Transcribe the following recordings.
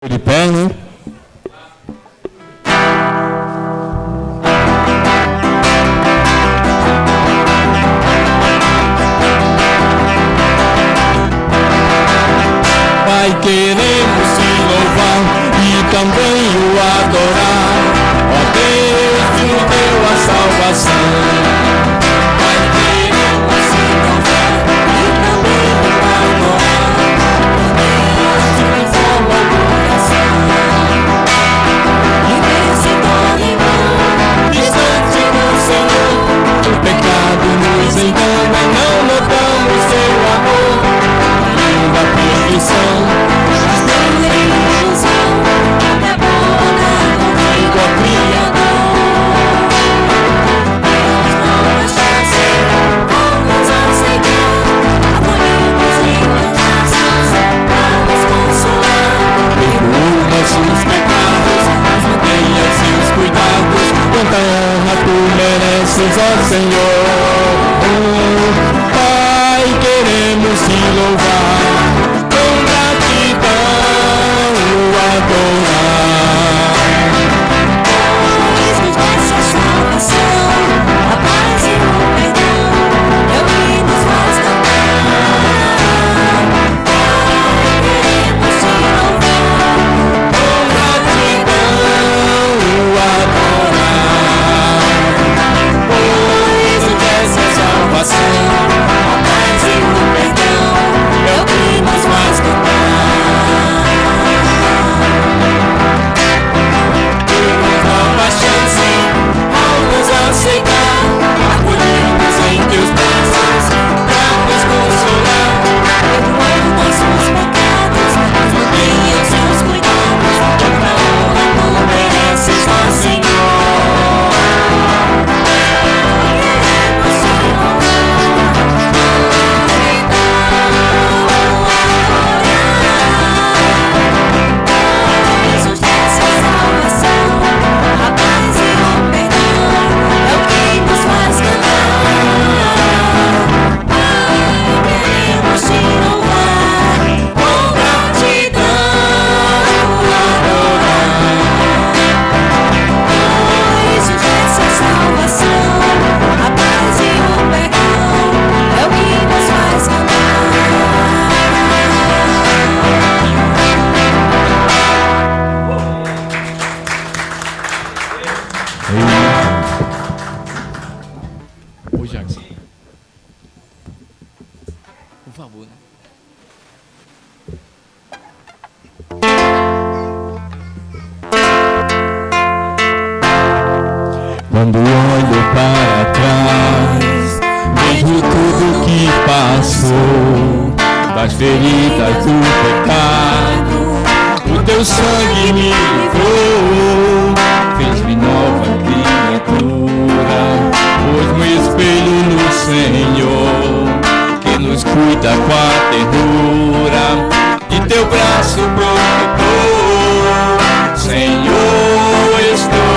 De pé, né? Pai, queremos te louvar e também o adorar. Ó Deus, que nos deu a salvação. Pai, queremos te louvar e também o adorar. Ó Deus, que nos deu a coração. E vencedor e bom, distante do Senhor, o pecado nos engana, não notamos seu amor. Da perfeição, mas Deus em ilusão, acabou contigo, ó Criador. Demos nova chance, vamos aceitar, abolimos injustiças, vamos consolar. Perdoa nossos pecados, mas mantenha seus cuidados, quanta honra tu mereces, ó Senhor. Pai, queremos te louvar. Quando olho para trás, vejo tudo que passou, das feridas do pecado, o teu sangue me livrou, fez-me nova criatura, pôs-me espelho no Senhor, que nos cuida com a ternura de teu braço protetor. Senhor, estou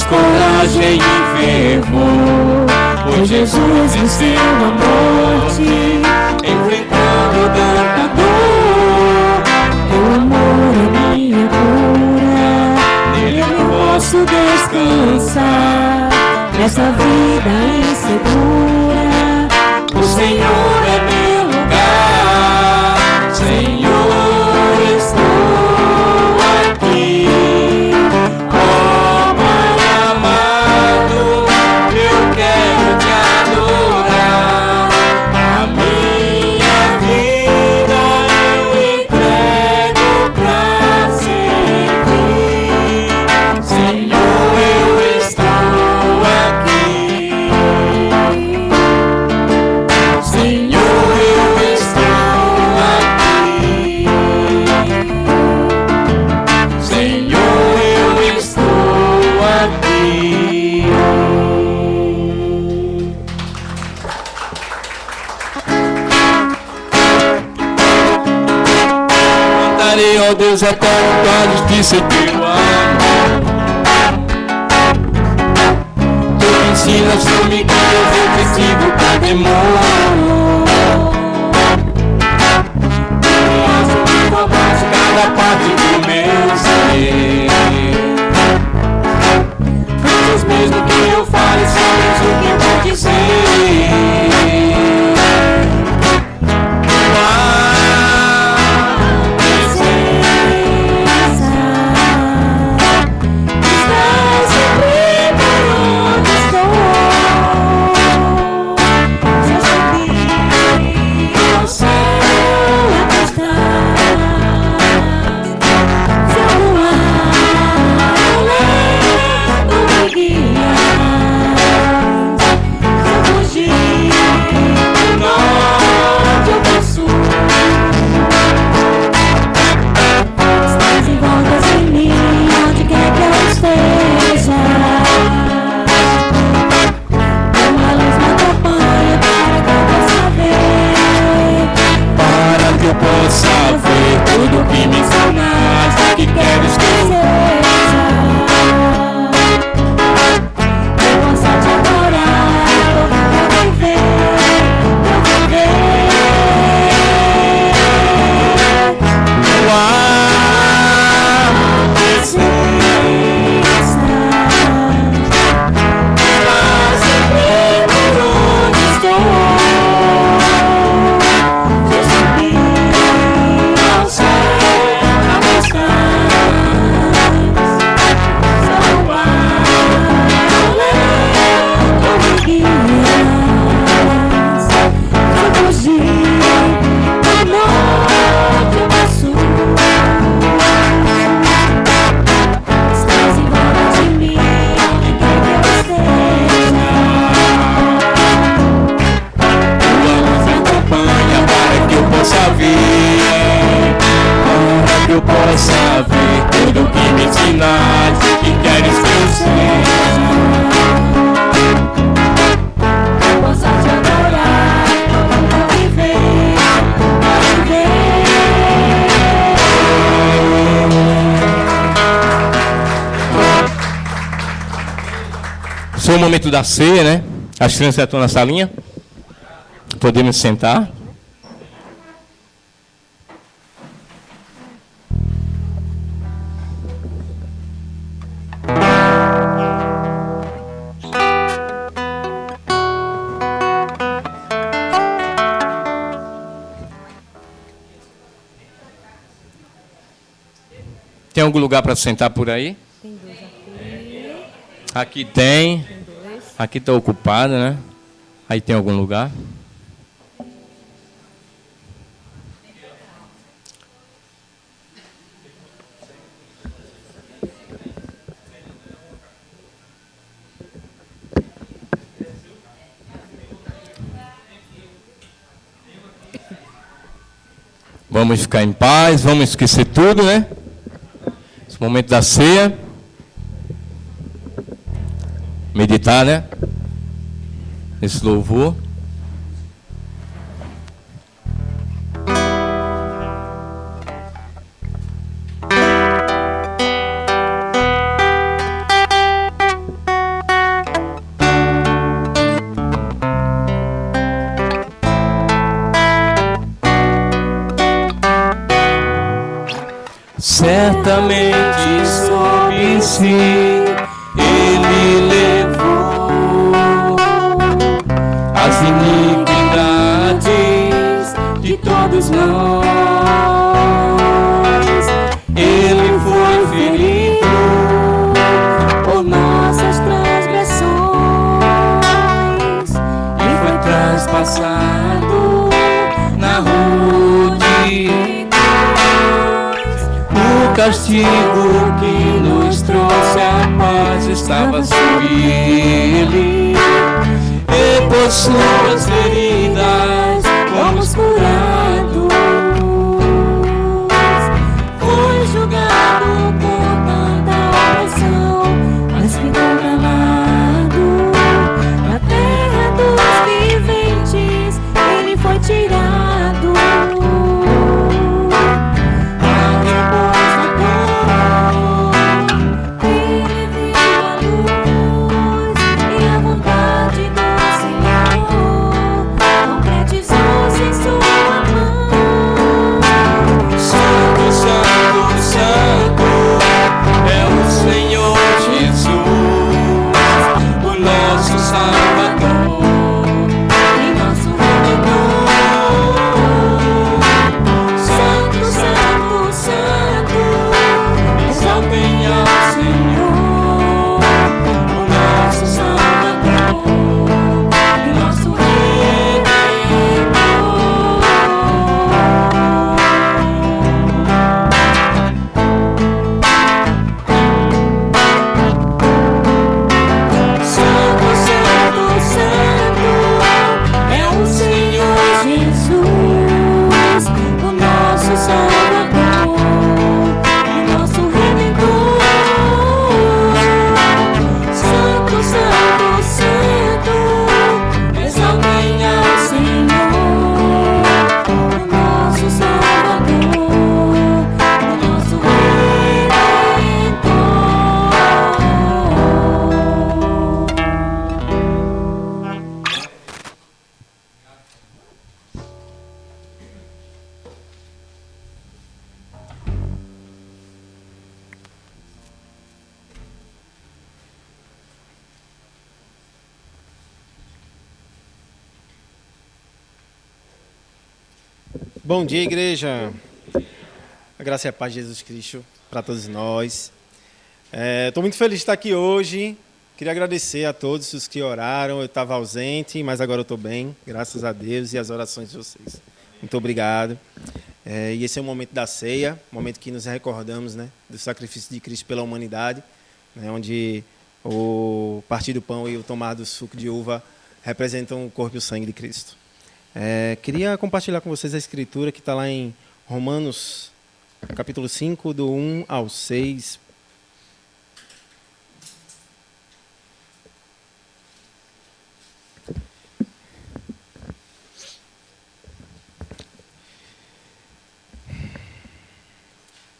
coragem e fervor, pois Jesus venceu a morte, enfrentando tanta dor. Teu amor é minha cura, nele eu posso descansar, nessa vida insegura, o Senhor é meu lugar. Senhor, estou aqui. Senhor, Deus eterno, tua justiça e teu amor. Tu me ensinas, tu me guias, eu te sigo com temor. Tu me ajudas, formas cada parte do meu ser. Antes mesmo que eu fale, sabes o que eu vou dizer. Foi o momento da ceia, né? As crianças já estão na salinha. Podemos sentar. Tem algum lugar para sentar por aí? Tem dois aqui. Aqui tem. Tem dois. Aqui está ocupado, né? Aí tem algum lugar? Vamos ficar em paz, vamos esquecer tudo, né? Esse momento da ceia. Meditar, né? Esse louvor. Certamente sobre si ele levou as iniquidades de todos nós. Ele foi ferido por nossas transgressões e foi traspassado na rude. O castigo que nos trouxe a paz estava sobre ele, e por suas feridas fomos curados. Foi julgado por tanta opressão, mas ficou calado. Da terra dos viventes ele foi tirado. A Bom dia, igreja. A graça e a paz de Jesus Cristo para todos nós. Estou muito feliz de estar aqui hoje. Queria agradecer a todos os que oraram. Eu estava ausente, mas agora eu estou bem, graças a Deus e às orações de vocês. Muito obrigado. E esse é o momento da ceia, momento que nos recordamos, né, do sacrifício de Cristo pela humanidade, né, onde o partir do pão e o tomar do suco de uva representam o corpo e o sangue de Cristo. Queria compartilhar com vocês a escritura que está lá em Romanos, capítulo 5, do 1 ao 6.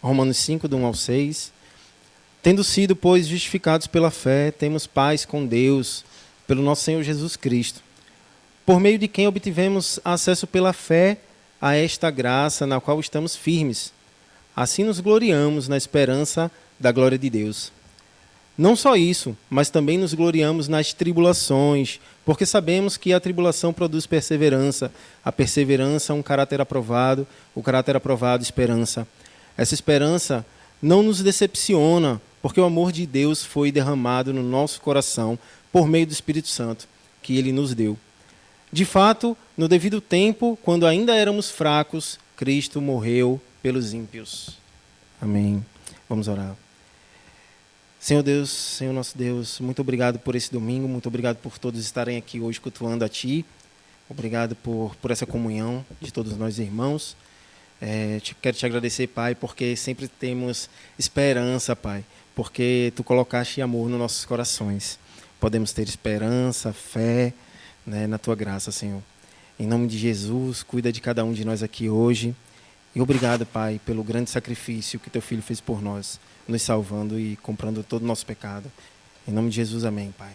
Romanos 5, do 1 ao 6. Tendo sido, pois, justificados pela fé, temos paz com Deus, pelo nosso Senhor Jesus Cristo, por meio de quem obtivemos acesso pela fé a esta graça na qual estamos firmes. Assim nos gloriamos na esperança da glória de Deus. Não só isso, mas também nos gloriamos nas tribulações, porque sabemos que a tribulação produz perseverança, a perseverança um caráter aprovado, o caráter aprovado esperança. Essa esperança não nos decepciona, porque o amor de Deus foi derramado no nosso coração por meio do Espírito Santo, que Ele nos deu. De fato, no devido tempo, quando ainda éramos fracos, Cristo morreu pelos ímpios. Amém. Vamos orar. Senhor Deus, Senhor nosso Deus, muito obrigado por esse domingo, muito obrigado por todos estarem aqui hoje cultuando a Ti. Obrigado por essa comunhão de todos nós irmãos. Quero te agradecer, Pai, porque sempre temos esperança, Pai, porque Tu colocaste amor nos nossos corações. Podemos ter esperança, fé, né, na Tua graça, Senhor. Em nome de Jesus, cuida de cada um de nós aqui hoje. E obrigado, Pai, pelo grande sacrifício que Teu Filho fez por nós, nos salvando e comprando todo o nosso pecado. Em nome de Jesus, amém, Pai.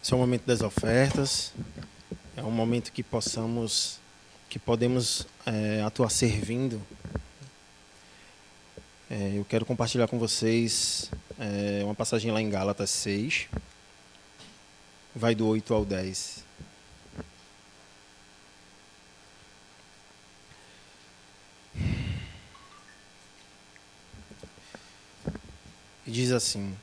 Esse é o momento das ofertas, é um momento que podemos atuar servindo. Eu quero compartilhar com vocês uma passagem lá em Gálatas 6, vai do 8 ao 10. E diz assim: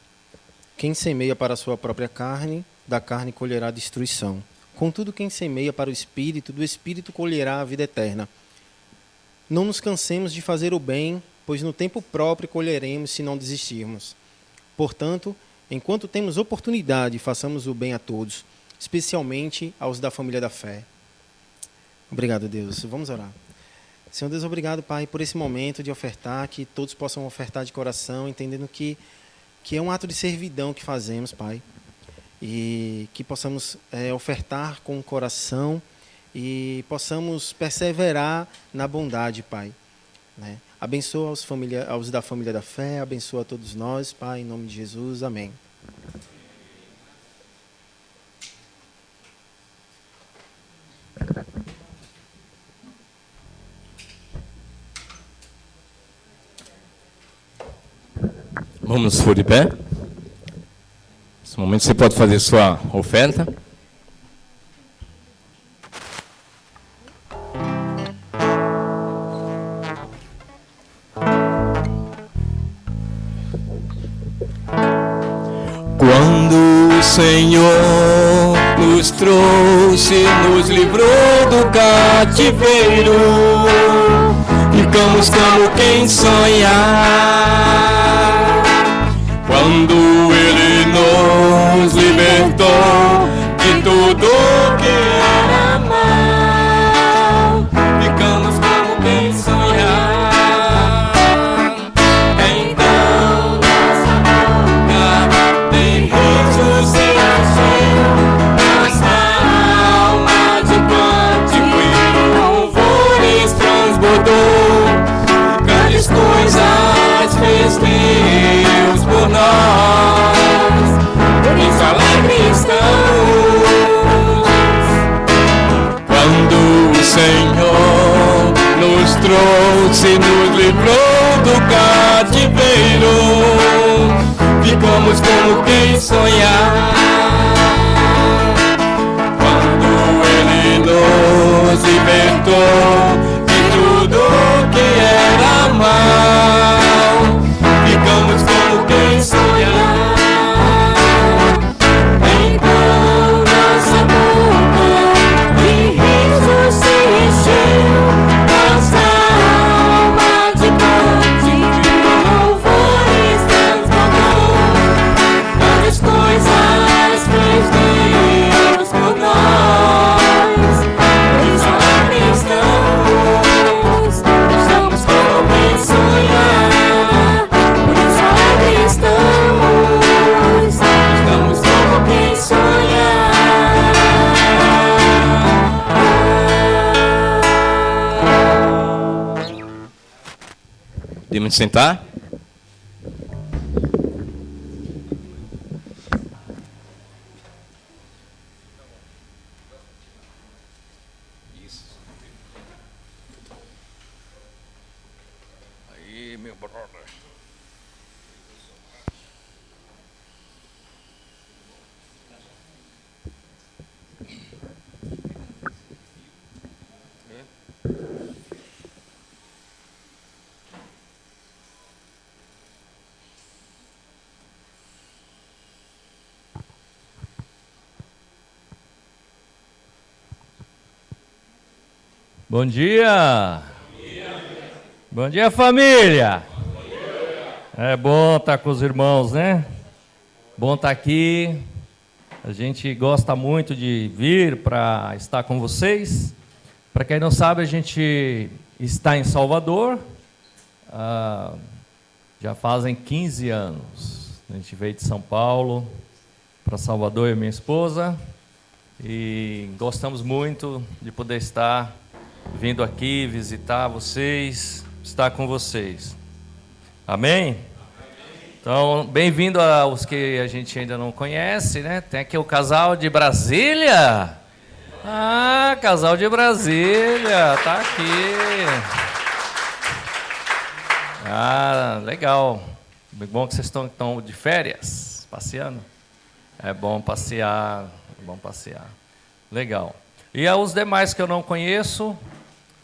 quem semeia para a sua própria carne, da carne colherá destruição. Contudo, quem semeia para o Espírito, do Espírito colherá a vida eterna. Não nos cansemos de fazer o bem, pois no tempo próprio colheremos se não desistirmos. Portanto, enquanto temos oportunidade, façamos o bem a todos, especialmente aos da família da fé. Obrigado, Deus. Vamos orar. Senhor Deus, obrigado, Pai, por esse momento de ofertar, que todos possam ofertar de coração, entendendo que é um ato de servidão que fazemos, Pai. E que possamos ofertar com o coração e possamos perseverar na bondade, Pai. Né? Abençoa aos da família da fé, abençoa a todos nós, Pai, em nome de Jesus. Amém. Vamos por de pé. Nesse momento você pode fazer sua oferta. Quando o Senhor nos trouxe, nos livrou do cativeiro, ficamos como quem sonhar. Quando Ele nos libertou de tudo que era mal, ficamos como quem sonhar. Então nossa boca tem risos e cheio, nossa alma de cântico e louvores transbordou. Grandes coisas fez Deus por nós, por isso alegres estamos. Quando o Senhor nos trouxe, nos livrou do cativeiro, ficamos como quem sonhar. Quando Ele nos libertou de tudo que era mal, ficamos como quem sonhar. Então nossa boca de risos se encheu, nossa alma de cântico e louvores transbordou. Grandes coisas fez Deus por nós, por isso alegres estamos. Estamos como quem sonhar, por isso alegres estamos. Estamos como quem sonhar. Podemos sentar? Aí, meu brother. Bom dia! Bom dia, família! É bom estar com os irmãos, né? Bom estar aqui. A gente gosta muito de vir para estar com vocês. Para quem não sabe, a gente está em Salvador. Já fazem 15 anos. A gente veio de São Paulo para Salvador, eu e minha esposa. E gostamos muito de poder estar vindo aqui, visitar vocês, estar com vocês. Amém? Então, bem-vindo aos que a gente ainda não conhece, né? Tem aqui o casal de Brasília. Ah, casal de Brasília, tá aqui. Ah, legal. Bom que vocês estão de férias, passeando. É bom passear, é bom passear. Legal. E aos demais que eu não conheço,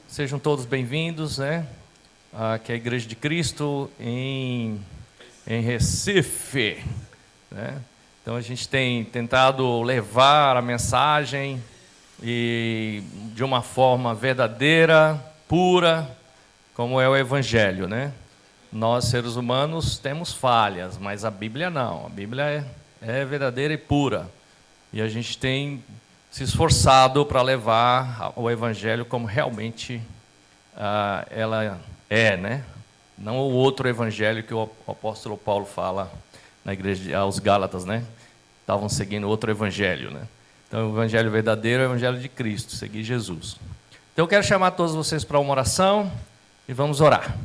sejam todos bem-vindos, né? Aqui é a Igreja de Cristo em Recife, né? Então a gente tem tentado levar a mensagem e de uma forma verdadeira, pura, como é o Evangelho, né? Nós, seres humanos, temos falhas, mas a Bíblia não. A Bíblia é verdadeira e pura. E a gente tem se esforçado para levar o Evangelho como realmente ela é, né? Não o outro Evangelho que o apóstolo Paulo fala na igreja aos Gálatas, né? Estavam seguindo outro Evangelho, né? Então, o Evangelho verdadeiro é o Evangelho de Cristo, seguir Jesus. Então, eu quero chamar todos vocês para uma oração e vamos orar.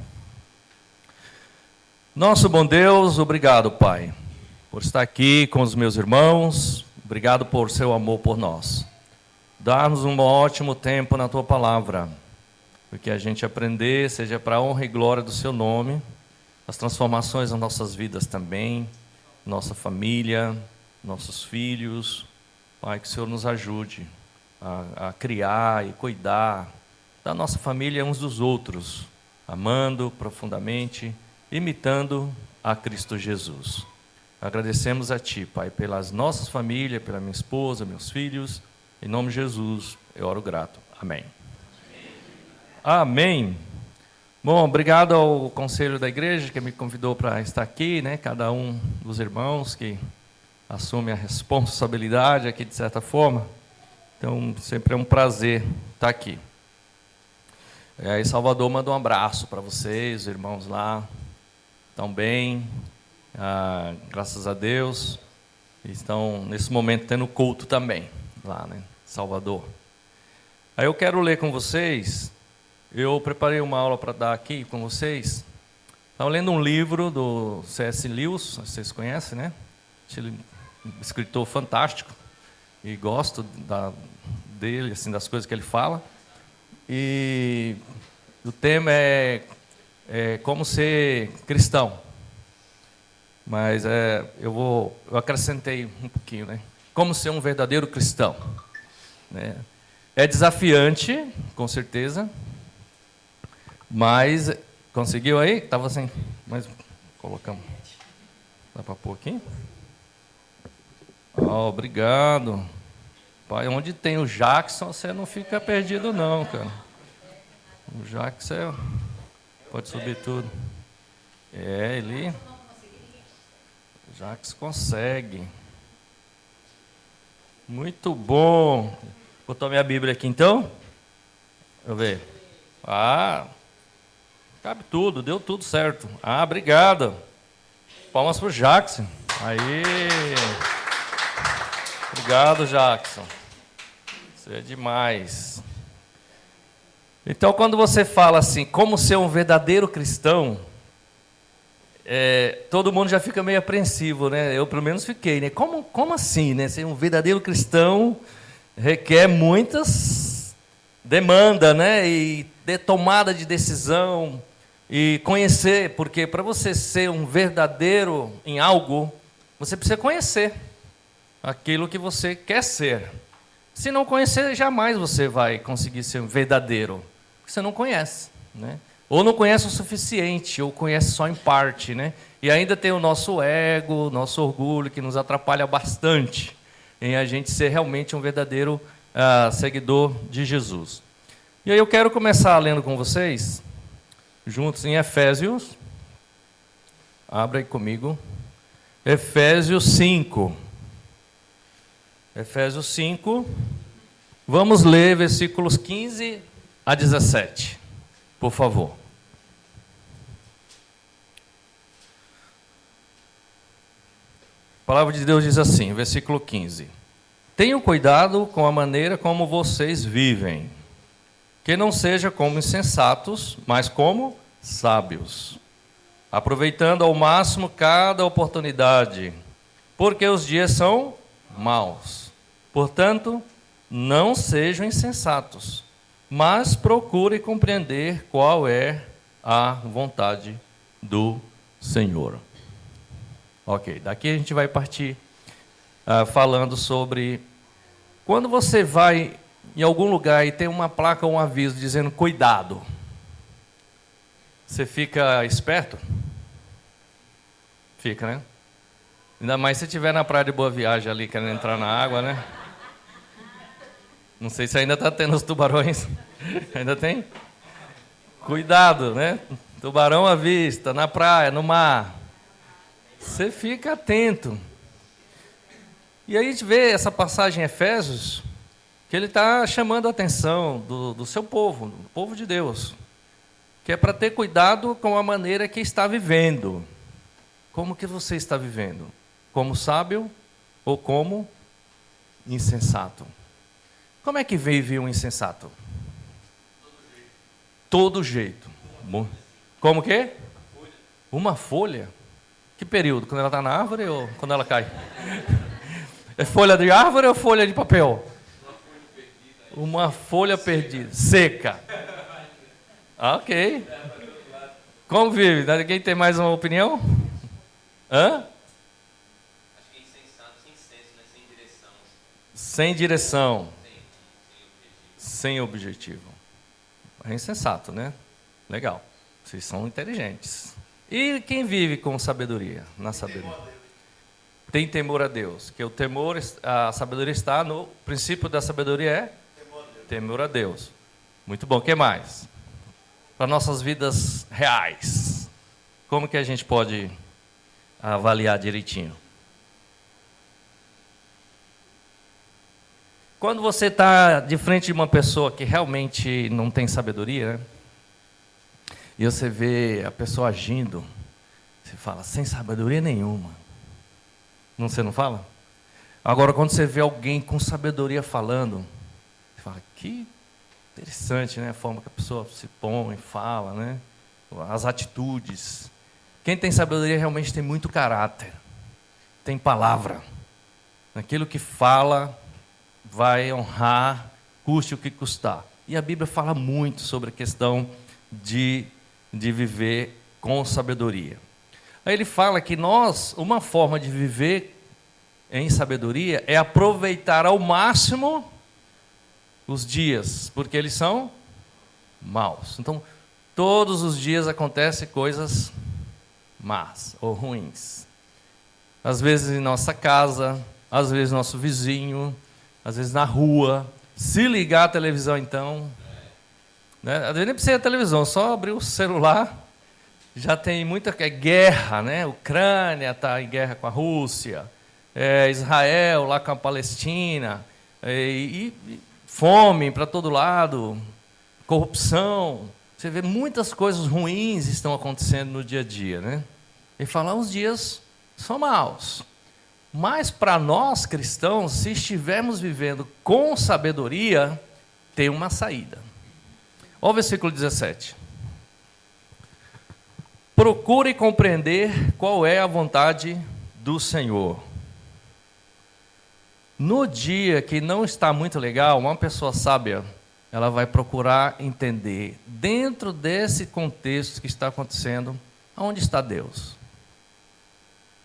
Nosso bom Deus, obrigado, Pai, por estar aqui com os meus irmãos. Obrigado por seu amor por nós. Dá-nos um ótimo tempo na Tua Palavra, porque a gente aprender, seja para a honra e glória do Seu nome, as transformações nas nossas vidas também, nossa família, nossos filhos. Pai, que o Senhor nos ajude a criar e cuidar da nossa família uns dos outros, amando profundamente, imitando a Cristo Jesus. Agradecemos a Ti, Pai, pelas nossas famílias, pela minha esposa, meus filhos. Em nome de Jesus, eu oro grato. Amém. Amém. Bom, obrigado ao conselho da igreja que me convidou para estar aqui, né? Cada um dos irmãos que assume a responsabilidade aqui de certa forma. Então, sempre é um prazer estar aqui. E Salvador manda um abraço para vocês, irmãos lá. Estão bem, graças a Deus. Estão, nesse momento, tendo culto também, lá, né? Salvador. Aí eu quero ler com vocês. Eu preparei uma aula para dar aqui com vocês. Estava lendo um livro do C.S. Lewis, vocês conhecem, né? Escritor fantástico. E gosto dele, assim, das coisas que ele fala. E o tema é como ser cristão. Mas eu acrescentei um pouquinho, né? Como ser um verdadeiro cristão, né? É desafiante, com certeza. Mas conseguiu aí? Estava assim, mas colocamos. Dá para pôr aqui? Obrigado. Pai, onde tem o Jackson, você não fica perdido não, cara. O Jackson pode subir tudo. Ele... O Jackson consegue. Muito bom. Botou minha Bíblia aqui então? Deixa eu ver. Cabe tudo, deu tudo certo. Obrigado. Palmas para o Jackson. Aí. Obrigado, Jackson. Isso é demais. Então, quando você fala assim, como ser um verdadeiro cristão, todo mundo já fica meio apreensivo, né? Eu, pelo menos, fiquei, né? Como assim, né? Ser um verdadeiro cristão requer muitas demandas, né? E tomada de decisão e conhecer, porque para você ser um verdadeiro em algo, você precisa conhecer aquilo que você quer ser. Se não conhecer, jamais você vai conseguir ser um verdadeiro, porque você não conhece, né? Ou não conhece o suficiente, ou conhece só em parte, né? E ainda tem o nosso ego, nosso orgulho, que nos atrapalha bastante em a gente ser realmente um verdadeiro seguidor de Jesus. E aí eu quero começar lendo com vocês, juntos em Efésios. Abra aí comigo. Efésios 5. Efésios 5. Vamos ler versículos 15 a 17. Por favor. A palavra de Deus diz assim, versículo 15. Tenham cuidado com a maneira como vocês vivem, que não seja como insensatos, mas como sábios, aproveitando ao máximo cada oportunidade, porque os dias são maus. Portanto, não sejam insensatos, mas procurem compreender qual é a vontade do Senhor. Ok, daqui a gente vai partir falando sobre quando você vai em algum lugar e tem uma placa ou um aviso dizendo cuidado, você fica esperto? Fica, né? Ainda mais se estiver na praia de Boa Viagem ali, querendo entrar na água, né? Não sei se ainda está tendo os tubarões. Ainda tem? Cuidado, né? Tubarão à vista, na praia, no mar. Você fica atento. E aí a gente vê essa passagem em Efésios, que ele está chamando a atenção do seu povo, do povo de Deus, que é para ter cuidado com a maneira que está vivendo. Como que você está vivendo? Como sábio ou como insensato? Como é que vive um insensato? Todo jeito. Como que? Uma folha? Que período? Quando ela está na árvore ou quando ela cai? É folha de árvore ou folha de papel? Uma folha perdida. Seca. Ok. Como vive? Alguém tem mais uma opinião? Hã? Acho que é insensato, sem senso, né? Sem direção. Sem direção. Sem objetivo. É insensato, né? Legal. Vocês são inteligentes. E quem vive com sabedoria? Na sabedoria. Tem temor a Deus. Que o temor, a sabedoria está no princípio da sabedoria é temor a Deus. Muito bom. O que mais? Para nossas vidas reais. Como que a gente pode avaliar direitinho? Quando você está de frente de uma pessoa que realmente não tem sabedoria, né? E você vê a pessoa agindo, você fala, sem sabedoria nenhuma. Não, você não fala? Agora, quando você vê alguém com sabedoria falando, você fala, que interessante, né? A forma que a pessoa se põe, fala, né? As atitudes. Quem tem sabedoria realmente tem muito caráter, tem palavra. Aquilo que fala vai honrar, custe o que custar. E a Bíblia fala muito sobre a questão de viver com sabedoria. Aí ele fala que uma forma de viver em sabedoria é aproveitar ao máximo os dias, porque eles são maus. Então, todos os dias acontecem coisas más ou ruins. Às vezes em nossa casa, às vezes nosso vizinho, às vezes na rua. Se ligar a televisão, então, né? Às vezes nem precisa da televisão, só abrir o celular, já tem muita guerra, né? Ucrânia está em guerra com a Rússia, Israel lá com a Palestina, e fome para todo lado, corrupção. Você vê muitas coisas ruins estão acontecendo no dia a dia, né? E falar os dias são maus. Mas para nós cristãos, se estivermos vivendo com sabedoria, tem uma saída. Olha o versículo 17. Procure compreender qual é a vontade do Senhor. No dia que não está muito legal, uma pessoa sábia, ela vai procurar entender, dentro desse contexto que está acontecendo, aonde está Deus?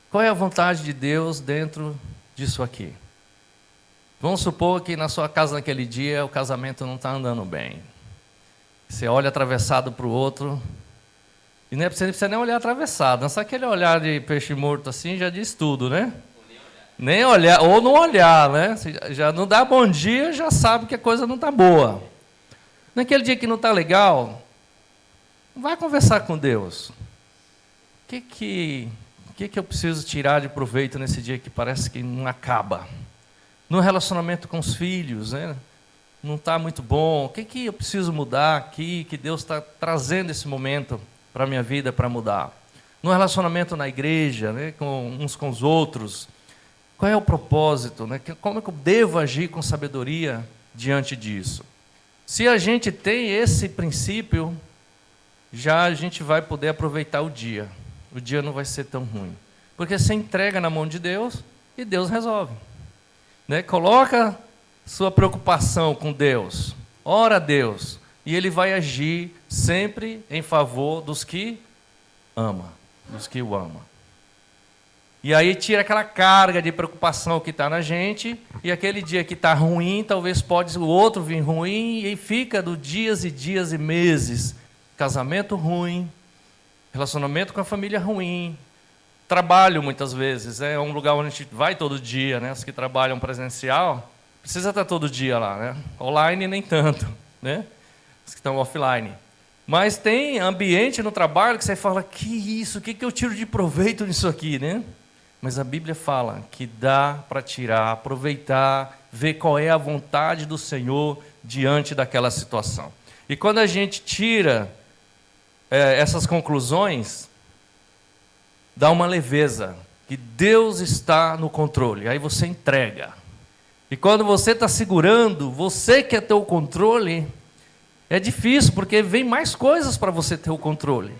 Qual é a vontade de Deus dentro disso aqui? Vamos supor que na sua casa naquele dia o casamento não está andando bem. Você olha atravessado para o outro, e você não precisa nem olhar atravessado, só aquele olhar de peixe morto assim já diz tudo, né? Nem olhar, ou não olhar, né? Você já não dá bom dia, já sabe que a coisa não está boa. Naquele dia que não está legal, vai conversar com Deus. O que eu preciso tirar de proveito nesse dia que parece que não acaba? No relacionamento com os filhos, né? Não está muito bom. O que eu preciso mudar aqui, que Deus está trazendo esse momento para a minha vida para mudar? No relacionamento na igreja, né? Uns com os outros. Qual é o propósito? Né? Como é que eu devo agir com sabedoria diante disso? Se a gente tem esse princípio, já a gente vai poder aproveitar o dia. O dia não vai ser tão ruim. Porque você entrega na mão de Deus e Deus resolve. Né? Coloca sua preocupação com Deus. Ora a Deus. E Ele vai agir sempre em favor dos que ama. Dos que o ama. E aí tira aquela carga de preocupação que está na gente. E aquele dia que está ruim, talvez pode o outro vir ruim. E fica do dias e dias e meses. Casamento ruim. Relacionamento com a família ruim, trabalho muitas vezes, é um lugar onde a gente vai todo dia, né? Os que trabalham presencial, precisa estar todo dia lá, né? Online nem tanto, né? Os que estão offline. Mas tem ambiente no trabalho que você fala, que isso, o que eu tiro de proveito nisso aqui, né? Mas a Bíblia fala que dá para tirar, aproveitar, ver qual é a vontade do Senhor diante daquela situação. E quando a gente tira essas conclusões, dá uma leveza, que Deus está no controle. Aí você entrega. E quando você está segurando, você quer ter o controle, é difícil, porque vem mais coisas para você ter o controle.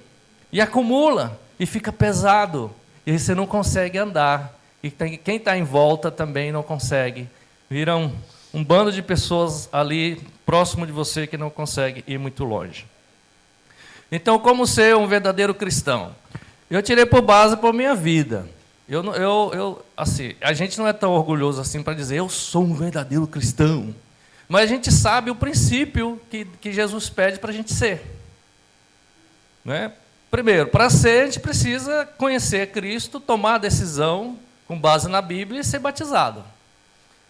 E acumula, e fica pesado. E aí você não consegue andar. E quem está em volta também não consegue. Vira um bando de pessoas ali próximo de você que não consegue ir muito longe. Então, como ser um verdadeiro cristão? Eu tirei por base para a minha vida. Assim, a gente não é tão orgulhoso assim para dizer, eu sou um verdadeiro cristão. Mas a gente sabe o princípio que Jesus pede para a gente ser. Né? Primeiro, para ser, a gente precisa conhecer Cristo, tomar a decisão com base na Bíblia e ser batizado.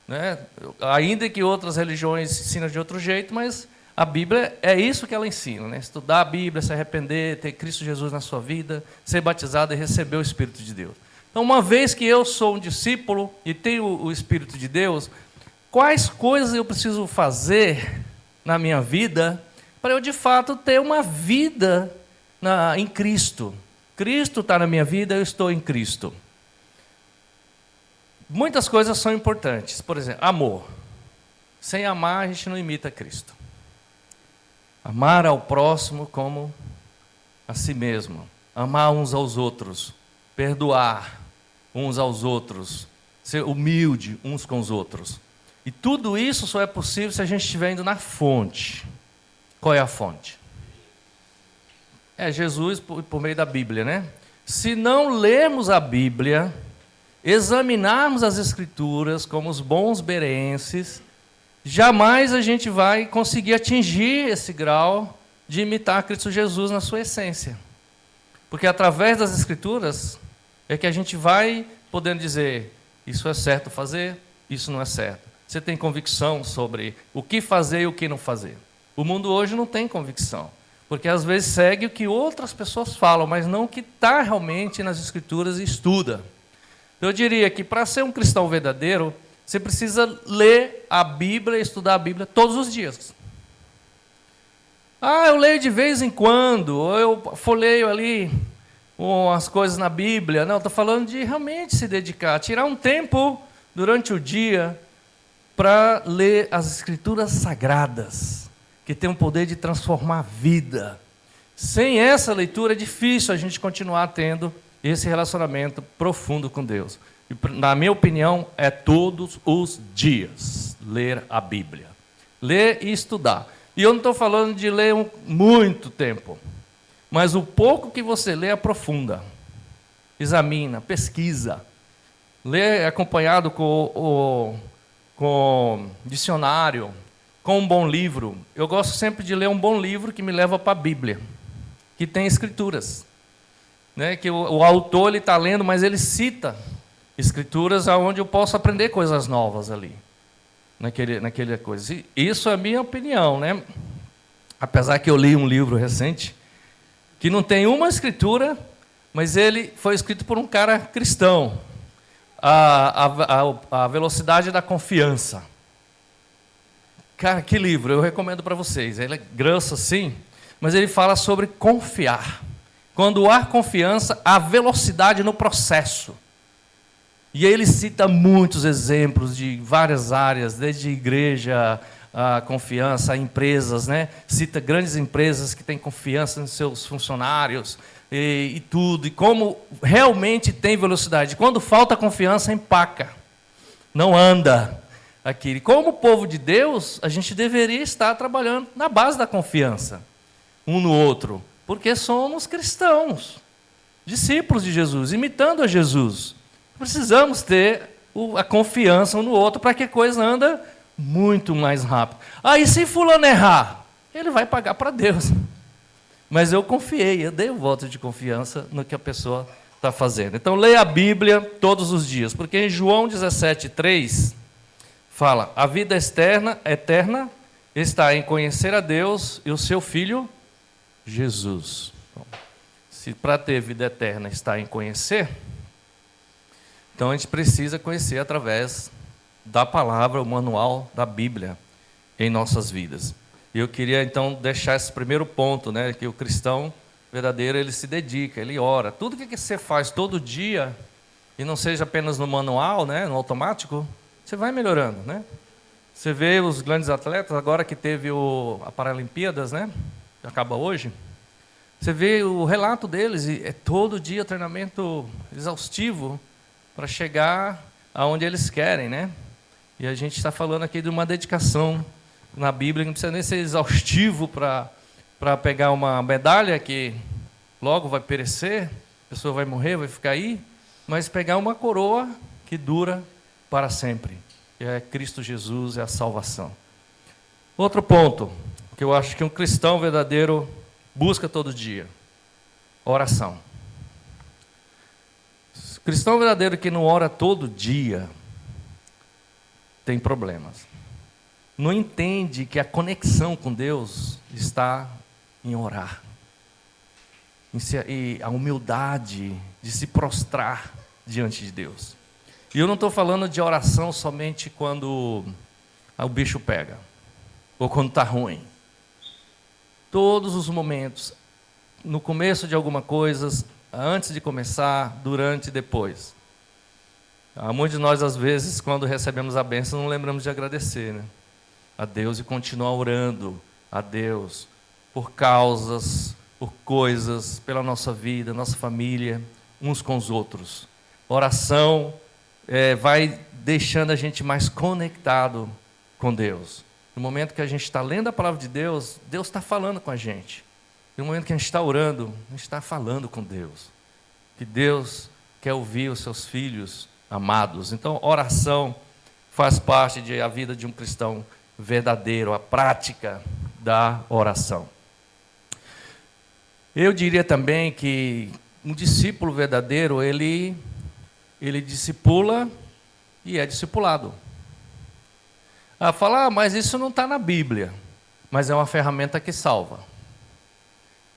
Né? Ainda que outras religiões ensinam de outro jeito, mas a Bíblia é isso que ela ensina. Né? Estudar a Bíblia, se arrepender, ter Cristo Jesus na sua vida, ser batizado e receber o Espírito de Deus. Então, uma vez que eu sou um discípulo e tenho o Espírito de Deus, quais coisas eu preciso fazer na minha vida para eu, de fato, ter uma vida em Cristo? Cristo está na minha vida, eu estou em Cristo. Muitas coisas são importantes. Por exemplo, amor. Sem amar, a gente não imita Cristo. Amar ao próximo como a si mesmo. Amar uns aos outros. Perdoar uns aos outros. Ser humilde uns com os outros. E tudo isso só é possível se a gente estiver indo na fonte. Qual é a fonte? É Jesus por meio da Bíblia, né? Se não lermos a Bíblia, examinarmos as Escrituras como os bons bereenses, jamais a gente vai conseguir atingir esse grau de imitar Cristo Jesus na sua essência. Porque através das Escrituras é que a gente vai podendo dizer, isso é certo fazer, isso não é certo. Você tem convicção sobre o que fazer e o que não fazer. O mundo hoje não tem convicção, porque às vezes segue o que outras pessoas falam, mas não o que está realmente nas Escrituras e estuda. Eu diria que para ser um cristão verdadeiro, você precisa ler a Bíblia e estudar a Bíblia todos os dias. Eu leio de vez em quando, ou eu folheio ali as coisas na Bíblia. Não, estou falando de realmente se dedicar, tirar um tempo durante o dia para ler as Escrituras Sagradas, que tem o poder de transformar a vida. Sem essa leitura é difícil a gente continuar tendo esse relacionamento profundo com Deus. E, na minha opinião, é todos os dias ler a Bíblia. Ler e estudar. E eu não estou falando de ler muito tempo, mas o pouco que você lê aprofunda, examina, pesquisa. Lê acompanhado com dicionário, com um bom livro. Eu gosto sempre de ler um bom livro que me leva para a Bíblia, que tem Escrituras. Né, que o autor está lendo, mas ele cita Escrituras onde eu posso aprender coisas novas ali, naquele coisa. E isso é a minha opinião, né? Apesar que eu li um livro recente, que não tem uma escritura, mas ele foi escrito por um cara cristão. A Velocidade da Confiança. Cara, que livro, eu recomendo para vocês. Ele é grosso assim, mas ele fala sobre confiar. Quando há confiança, há velocidade no processo. E aí ele cita muitos exemplos de várias áreas, desde igreja, a confiança, a empresas, né? Cita grandes empresas que têm confiança nos seus funcionários e tudo, e como realmente tem velocidade. Quando falta confiança, empaca, não anda aqui. E como povo de Deus, a gente deveria estar trabalhando na base da confiança, um no outro. Porque somos cristãos, discípulos de Jesus, imitando a Jesus. Precisamos ter a confiança um no outro para que a coisa anda muito mais rápido. E se fulano errar? Ele vai pagar para Deus. Mas eu confiei, eu dei o voto de confiança no que a pessoa está fazendo. Então, leia a Bíblia todos os dias, porque em João 17:3 fala: a vida eterna está em conhecer a Deus e o seu Filho Jesus. Bom, se para ter vida eterna está em conhecer, então a gente precisa conhecer através da palavra, o manual da Bíblia em nossas vidas. E eu queria então deixar esse primeiro ponto, né, que o cristão verdadeiro, ele se dedica, ele ora. Tudo que você faz todo dia, e não seja apenas no manual, né, no automático, você vai melhorando, né? Você vê os grandes atletas, agora que teve a Paralimpíadas, né, que acaba hoje, você vê o relato deles, e é todo dia treinamento exaustivo para chegar aonde eles querem, né? E a gente está falando aqui de uma dedicação na Bíblia, que não precisa nem ser exaustivo para pegar uma medalha que logo vai perecer, a pessoa vai morrer, vai ficar aí, mas pegar uma coroa que dura para sempre, que é Cristo Jesus, é a salvação. Outro ponto, que eu acho que um cristão verdadeiro busca todo dia: oração. Cristão verdadeiro que não ora todo dia tem problemas. Não entende que a conexão com Deus está em orar. E a humildade de se prostrar diante de Deus. E eu não estou falando de oração somente quando o bicho pega, ou quando está ruim. Todos os momentos, no começo de alguma coisa, antes de começar, durante e depois. Muitos de nós, às vezes, quando recebemos a bênção, não lembramos de agradecer, né, a Deus, e continuar orando a Deus por causas, por coisas, pela nossa vida, nossa família, uns com os outros. Oração vai deixando a gente mais conectado com Deus. No momento que a gente está lendo a palavra de Deus, Deus está falando com a gente. No momento que a gente está orando, a gente está falando com Deus. Que Deus quer ouvir os seus filhos amados. Então, oração faz parte da vida de um cristão verdadeiro, a prática da oração. Eu diria também que um discípulo verdadeiro, ele discipula e é discipulado. Fala, mas isso não está na Bíblia, mas é uma ferramenta que salva.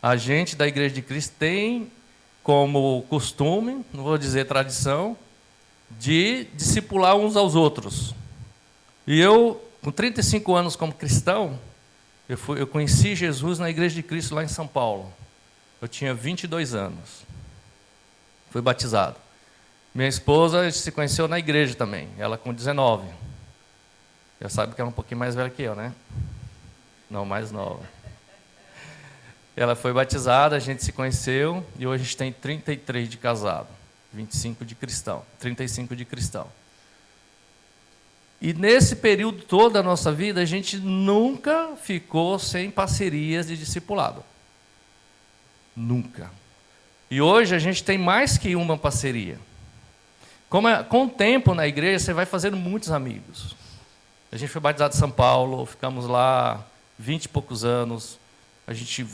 A gente da Igreja de Cristo tem como costume, não vou dizer tradição, de discipular uns aos outros. E eu, com 35 anos como cristão, eu conheci Jesus na Igreja de Cristo lá em São Paulo. Eu tinha 22 anos. Fui batizado. Minha esposa se conheceu na igreja também, ela com 19. Já sabe que é um pouquinho mais velha que eu, né? Não, mais nova. Ela foi batizada, a gente se conheceu, e hoje a gente tem 33 de casado, 25 de cristão, 35 de cristão. E nesse período todo da nossa vida, a gente nunca ficou sem parcerias de discipulado. Nunca. E hoje a gente tem mais que uma parceria. Com o tempo na igreja, você vai fazendo muitos amigos. A gente foi batizado em São Paulo, ficamos lá 20 e poucos anos. A gente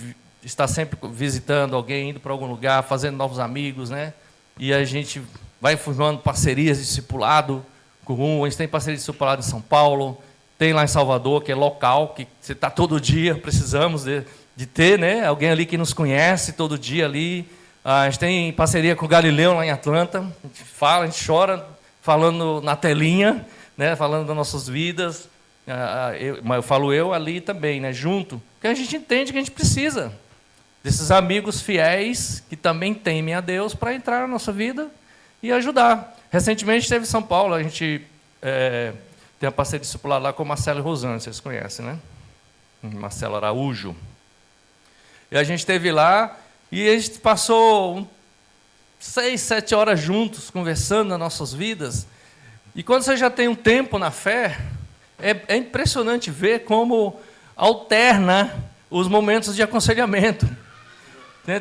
está sempre visitando alguém, indo para algum lugar, fazendo novos amigos, né? E a gente vai formando parcerias de discipulado com a gente tem parceria de discipulado em São Paulo, tem lá em Salvador, que é local, que você está todo dia, precisamos de ter, né, alguém ali que nos conhece todo dia ali. A gente tem parceria com o Galileu lá em Atlanta, a gente fala, a gente chora, falando na telinha, né, falando das nossas vidas, mas eu falo eu ali também, né, junto, porque a gente entende que a gente precisa desses amigos fiéis que também temem a Deus para entrar na nossa vida e ajudar. Recentemente esteve em São Paulo, a gente tem uma parceria discipulada lá com o Marcelo e Rosane, vocês conhecem, né? Marcelo Araújo. E a gente esteve lá e a gente passou 6, 7 horas juntos, conversando nas nossas vidas. E quando você já tem um tempo na fé, é impressionante ver como alterna os momentos de aconselhamento.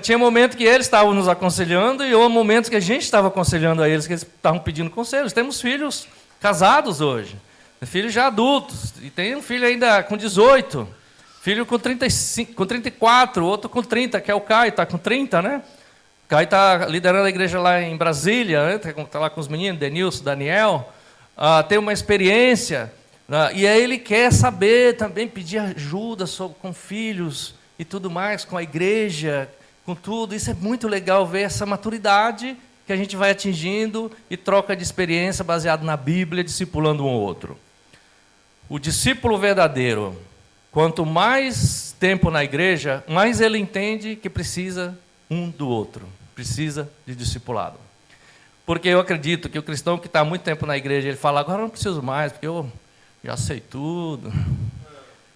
Tinha momento que eles estavam nos aconselhando e outro momento que a gente estava aconselhando a eles, que eles estavam pedindo conselhos. Temos filhos casados hoje, filhos já adultos, e tem um filho ainda com 18, filho com 35, com 34, outro com 30, que é o Caio, está com 30, né? O Caio está liderando a igreja lá em Brasília, está lá com os meninos, Denilson, Daniel, tem uma experiência. E aí ele quer saber também, pedir ajuda com filhos e tudo mais, com a igreja, com tudo. Isso é muito legal ver essa maturidade que a gente vai atingindo e troca de experiência baseado na Bíblia, discipulando um ao outro. O discípulo verdadeiro, quanto mais tempo na igreja, mais ele entende que precisa um do outro, precisa de discipulado. Porque eu acredito que o cristão que está há muito tempo na igreja, ele fala, agora eu não preciso mais, porque eu já sei tudo,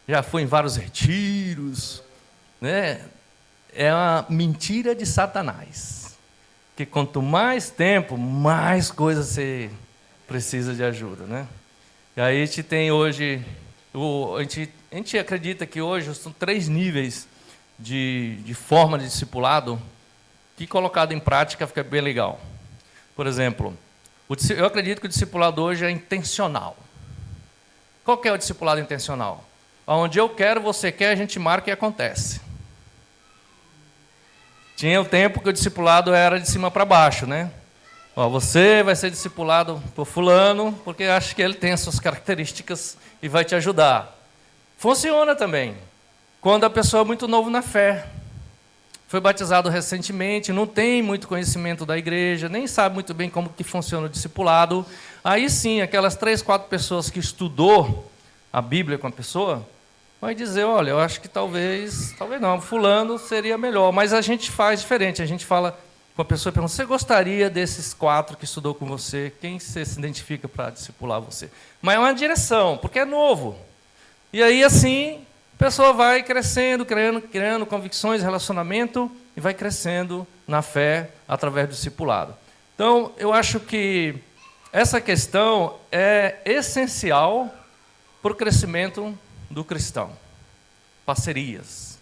já fui em vários retiros, né? É uma mentira de Satanás. Que quanto mais tempo, mais coisas você precisa de ajuda, né? E aí a gente tem hoje, a gente acredita que hoje são 3 níveis de forma de discipulado, que colocado em prática fica bem legal. Por exemplo, eu acredito que o discipulado hoje é intencional. Qual que é o discipulado intencional? Onde eu quero, você quer, a gente marca e acontece. Tinha o tempo que o discipulado era de cima para baixo, né? Você vai ser discipulado por fulano, porque acha que ele tem as suas características e vai te ajudar. Funciona também. Quando a pessoa é muito novo na fé, foi batizado recentemente, não tem muito conhecimento da igreja, nem sabe muito bem como que funciona o discipulado. Aí sim, aquelas 3, 4 pessoas que estudou a Bíblia com a pessoa, vai dizer, olha, eu acho que talvez não, fulano seria melhor. Mas a gente faz diferente, a gente fala com a pessoa e pergunta, você gostaria desses 4 que estudou com você? Quem você se identifica para discipular você? Mas é uma direção, porque é novo. E aí, assim, a pessoa vai crescendo, criando convicções, relacionamento, e vai crescendo na fé através do discipulado. Então, eu acho que essa questão é essencial para o crescimento do cristão. Parcerias,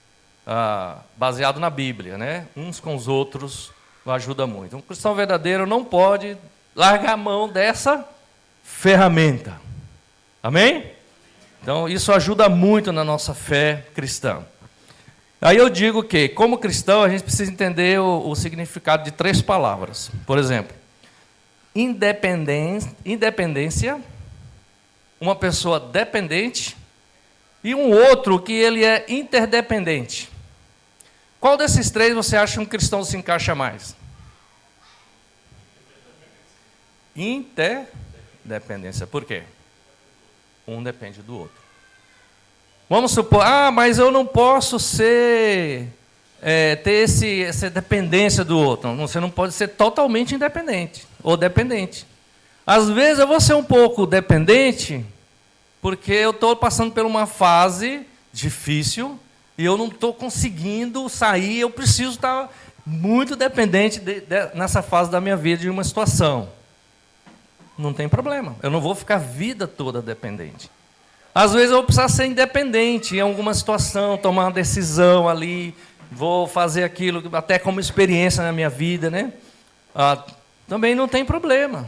baseado na Bíblia, né? Uns com os outros, ajuda muito. Um cristão verdadeiro não pode largar a mão dessa ferramenta. Amém? Então, isso ajuda muito na nossa fé cristã. Aí eu digo que, como cristão, a gente precisa entender o significado de 3 palavras. Por exemplo, independência, uma pessoa dependente, e um outro que ele é interdependente. Qual desses 3 você acha que um cristão se encaixa mais? Interdependência. Por quê? Um depende do outro. Vamos supor, mas eu não posso ter essa dependência do outro. Você não pode ser totalmente independente ou dependente. Às vezes eu vou ser um pouco dependente porque eu estou passando por uma fase difícil e eu não estou conseguindo sair, eu preciso estar muito dependente nessa fase da minha vida de uma situação. Não tem problema, eu não vou ficar a vida toda dependente. Às vezes eu vou precisar ser independente em alguma situação, tomar uma decisão ali, vou fazer aquilo até como experiência na minha vida, né? Também não tem problema.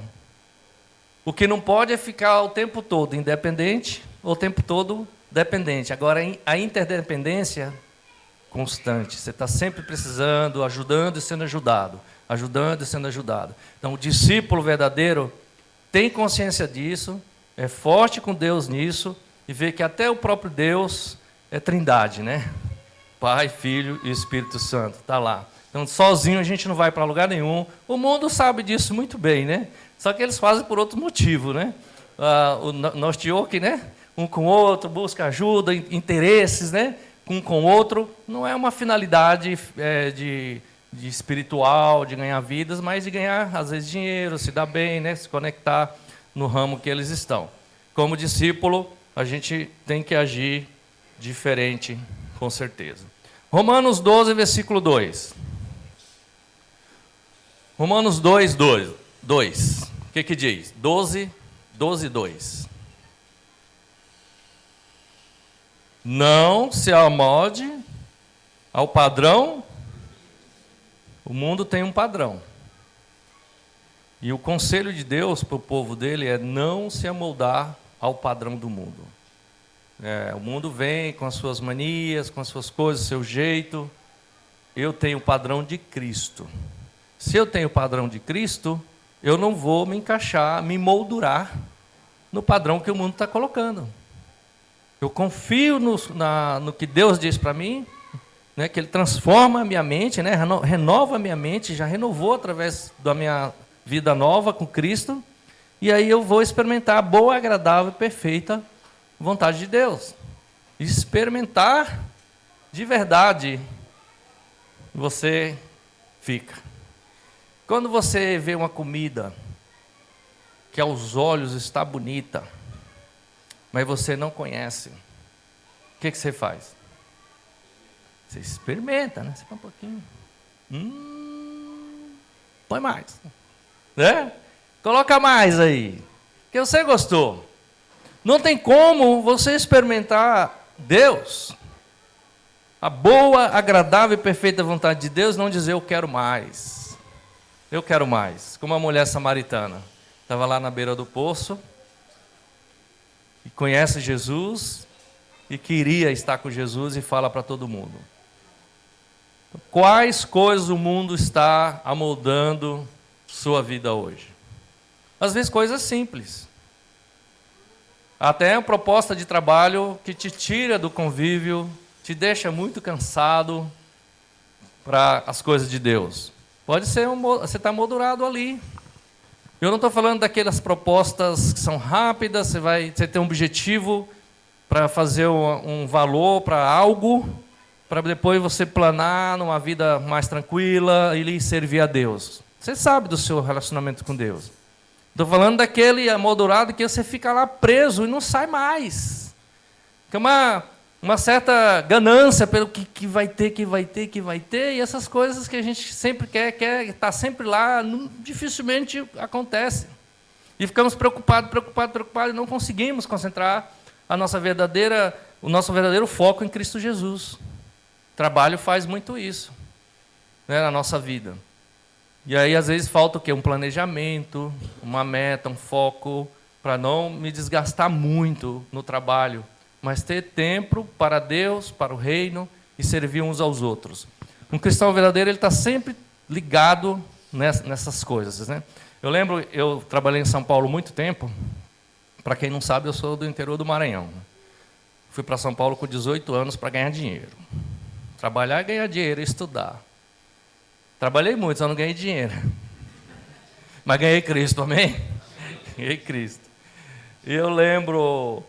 O que não pode é ficar o tempo todo independente ou o tempo todo dependente. Agora, a interdependência constante. Você está sempre precisando, ajudando e sendo ajudado. Ajudando e sendo ajudado. Então, o discípulo verdadeiro tem consciência disso, é forte com Deus nisso, e vê que até o próprio Deus é trindade, né? Pai, Filho e Espírito Santo. Está lá. Então, sozinho a gente não vai para lugar nenhum. O mundo sabe disso muito bem, né? Só que eles fazem por outro motivo, né? O Nostioque, né? Um com o outro, busca ajuda, interesses, né? Um com o outro. Não é uma finalidade de espiritual, de ganhar vidas, mas de ganhar, às vezes, dinheiro, se dar bem, né? Se conectar no ramo que eles estão. Como discípulo, a gente tem que agir diferente, com certeza. Romanos 12, versículo 2. Romanos 2. O que diz? 12, 2. Não se amolde ao padrão. O mundo tem um padrão. E o conselho de Deus para o povo dele é não se amoldar ao padrão do mundo. O mundo vem com as suas manias, com as suas coisas, seu jeito. Eu tenho o padrão de Cristo. Se eu tenho o padrão de Cristo, eu não vou me encaixar, me moldurar no padrão que o mundo está colocando. Eu confio no que Deus diz para mim, né, que Ele transforma a minha mente, né, renova a minha mente, já renovou através da minha vida nova com Cristo, e aí eu vou experimentar a boa, agradável e perfeita vontade de Deus. Experimentar de verdade, você fica. Quando você vê uma comida que aos olhos está bonita, mas você não conhece, o que você faz? Você experimenta, né? Você põe um pouquinho. Põe mais. Né? Coloca mais aí. Porque você gostou. Não tem como você experimentar Deus, a boa, agradável e perfeita vontade de Deus, não dizer eu quero mais. Eu quero mais. Como a mulher samaritana. Estava lá na beira do poço, e conhece Jesus, e queria estar com Jesus, e fala para todo mundo. Quais coisas o mundo está amoldando sua vida hoje? Às vezes coisas simples. Até uma proposta de trabalho que te tira do convívio, te deixa muito cansado para as coisas de Deus. Pode ser, você está moldurado ali. Eu não estou falando daquelas propostas que são rápidas, você tem um objetivo para fazer um valor para algo, para depois você planar numa vida mais tranquila e servir a Deus. Você sabe do seu relacionamento com Deus. Estou falando daquele amoldurado que você fica lá preso e não sai mais. Que é uma certa ganância pelo que vai ter, e essas coisas que a gente sempre quer estar sempre lá, dificilmente acontece. E ficamos preocupados, e não conseguimos concentrar o nosso verdadeiro foco em Cristo Jesus. O trabalho faz muito isso, né, na nossa vida. E aí, às vezes, falta o quê? Um planejamento, uma meta, um foco, para não me desgastar muito no trabalho, mas ter tempo para Deus, para o reino e servir uns aos outros. Um cristão verdadeiro, ele está sempre ligado nessas coisas, né? Eu lembro, eu trabalhei em São Paulo muito tempo. Para quem não sabe, eu sou do interior do Maranhão. Fui para São Paulo com 18 anos para ganhar dinheiro. Trabalhar, ganhar dinheiro, estudar. Trabalhei muito, só não ganhei dinheiro. Mas ganhei Cristo, amém? Ganhei Cristo. E eu lembro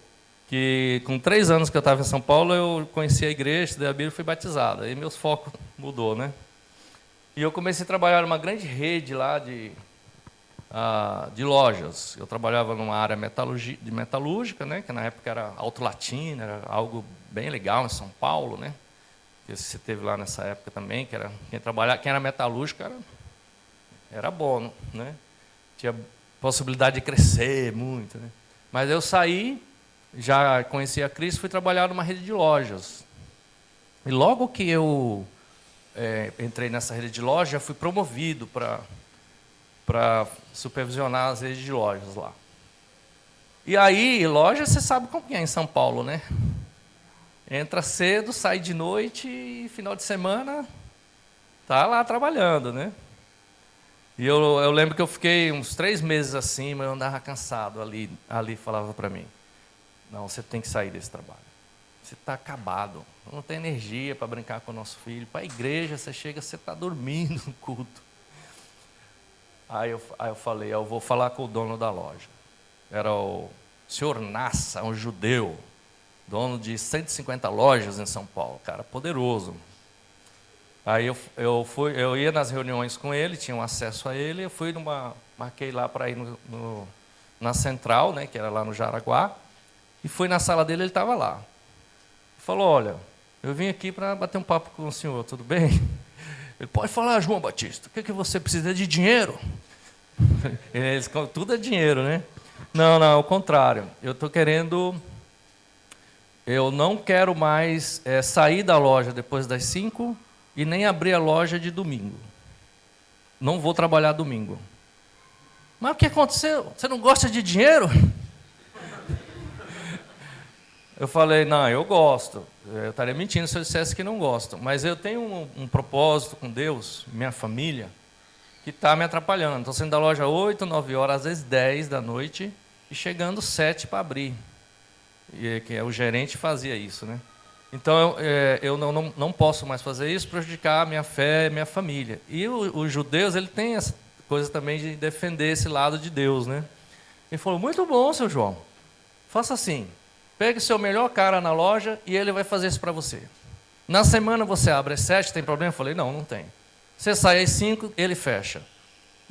que com 3 anos que eu estava em São Paulo, eu conheci a igreja, estudei a Bíblia e fui batizado. Aí meus focos mudou, né? E eu comecei a trabalhar numa grande rede lá de lojas. Eu trabalhava numa área metalúrgica, né? Que na época era Alto Latino, era algo bem legal em São Paulo, né? Que você teve lá nessa época também, que era quem era metalúrgico era bom, né? Tinha possibilidade de crescer muito, né? Mas eu saí, já conheci a Cristo, fui trabalhar numa rede de lojas. E logo que eu entrei nessa rede de lojas, já fui promovido para supervisionar as redes de lojas lá. E aí, loja, você sabe como é em São Paulo, né? Entra cedo, sai de noite e final de semana tá lá trabalhando, né? E eu lembro que eu fiquei uns 3 meses assim, mas eu andava cansado ali falava para mim, não, você tem que sair desse trabalho. Você está acabado, não tem energia para brincar com o nosso filho. Para a igreja, você chega, você está dormindo no culto. Aí eu falei, eu vou falar com o dono da loja. Era o senhor Nassa, um judeu, dono de 150 lojas em São Paulo, cara poderoso. Aí eu ia nas reuniões com ele, tinha um acesso a ele, eu marquei lá para ir na central, né, que era lá no Jaraguá, e fui na sala dele, ele estava lá. Ele falou, olha, eu vim aqui para bater um papo com o senhor, tudo bem? Ele, pode falar, João Batista, o que você precisa de dinheiro? Tudo é dinheiro, né? Não, ao contrário, eu não quero mais sair da loja depois das 5 e nem abrir a loja de domingo. Não vou trabalhar domingo. Mas o que aconteceu? Você não gosta de dinheiro? Eu falei, não, eu gosto. Eu estaria mentindo se eu dissesse que não gosto. Mas eu tenho um propósito com Deus, minha família, que está me atrapalhando. Estou saindo da loja 8, 9 horas, às vezes 10 da noite, e chegando 7 para abrir. E que o gerente fazia isso, né? Então eu não posso mais fazer isso, prejudicar a minha fé, minha família. E os judeus, ele tem essa coisa também de defender esse lado de Deus, né? Ele falou: muito bom, seu João, faça assim, pegue o seu melhor cara na loja e ele vai fazer isso para você. Na semana você abre às 7, tem problema? Eu falei: não tem. Você sai às 5, ele fecha.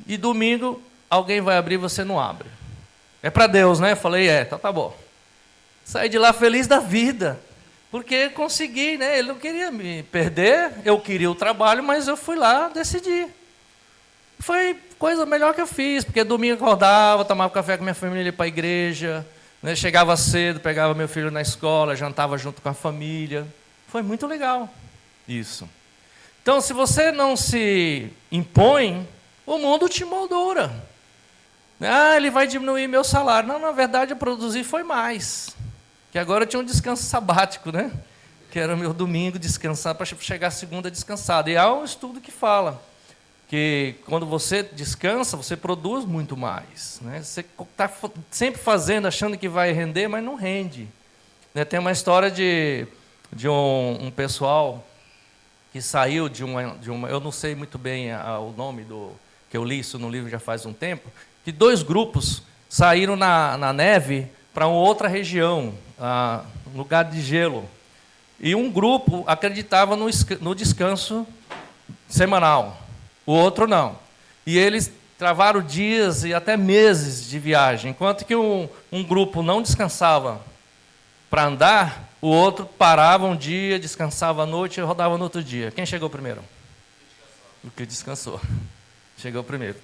E domingo alguém vai abrir e você não abre. É para Deus, né? Eu falei: então tá bom. Saí de lá feliz da vida, porque consegui, né? Ele não queria me perder, eu queria o trabalho, mas eu fui lá, decidi. Foi coisa melhor que eu fiz, porque domingo acordava, tomava café com minha família, ia para a igreja, né? Chegava cedo, pegava meu filho na escola, jantava junto com a família. Foi muito legal isso. Então, se você não se impõe, o mundo te moldura. Ele vai diminuir meu salário. Não, na verdade, eu produzi foi mais. Que agora eu tinha um descanso sabático, né? Que era o meu domingo descansar para chegar segunda descansado. E há um estudo que fala que quando você descansa, você produz muito mais, né? Você está sempre fazendo, achando que vai render, mas não rende. Né? Tem uma história de um pessoal que saiu de uma... Eu não sei muito bem o nome que eu li isso no livro já faz um tempo, que 2 grupos saíram na neve para uma outra região, um lugar de gelo. E um grupo acreditava no descanso semanal, o outro não. E eles travaram dias e até meses de viagem, enquanto que um grupo não descansava para andar, o outro parava um dia, descansava à noite e rodava no outro dia. Quem chegou primeiro? O que descansou. Chegou primeiro.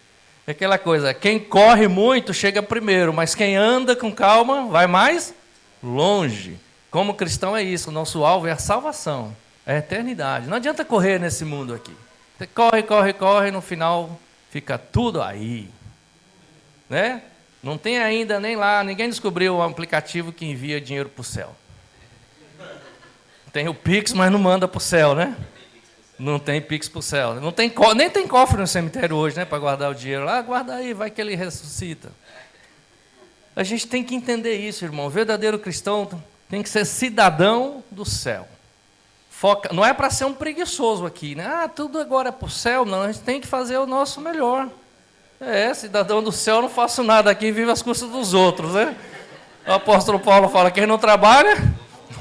É aquela coisa, quem corre muito chega primeiro, mas quem anda com calma vai mais longe. Como cristão é isso, o nosso alvo é a salvação, é a eternidade. Não adianta correr nesse mundo aqui. Você corre, no final fica tudo aí. Né? Não tem ainda nem lá, ninguém descobriu o aplicativo que envia dinheiro para o céu. Tem o Pix, mas não manda para o céu, né? Não tem Pix para o céu. Não tem, nem tem cofre no cemitério hoje, né, para guardar o dinheiro. Lá, guarda aí, vai que ele ressuscita. A gente tem que entender isso, irmão. O verdadeiro cristão tem que ser cidadão do céu. Foca, não é para ser um preguiçoso aqui, né? Tudo agora é para o céu. Não, a gente tem que fazer o nosso melhor. Cidadão do céu, não faço nada aqui, vive às custas dos outros, né? O apóstolo Paulo fala, quem não trabalha,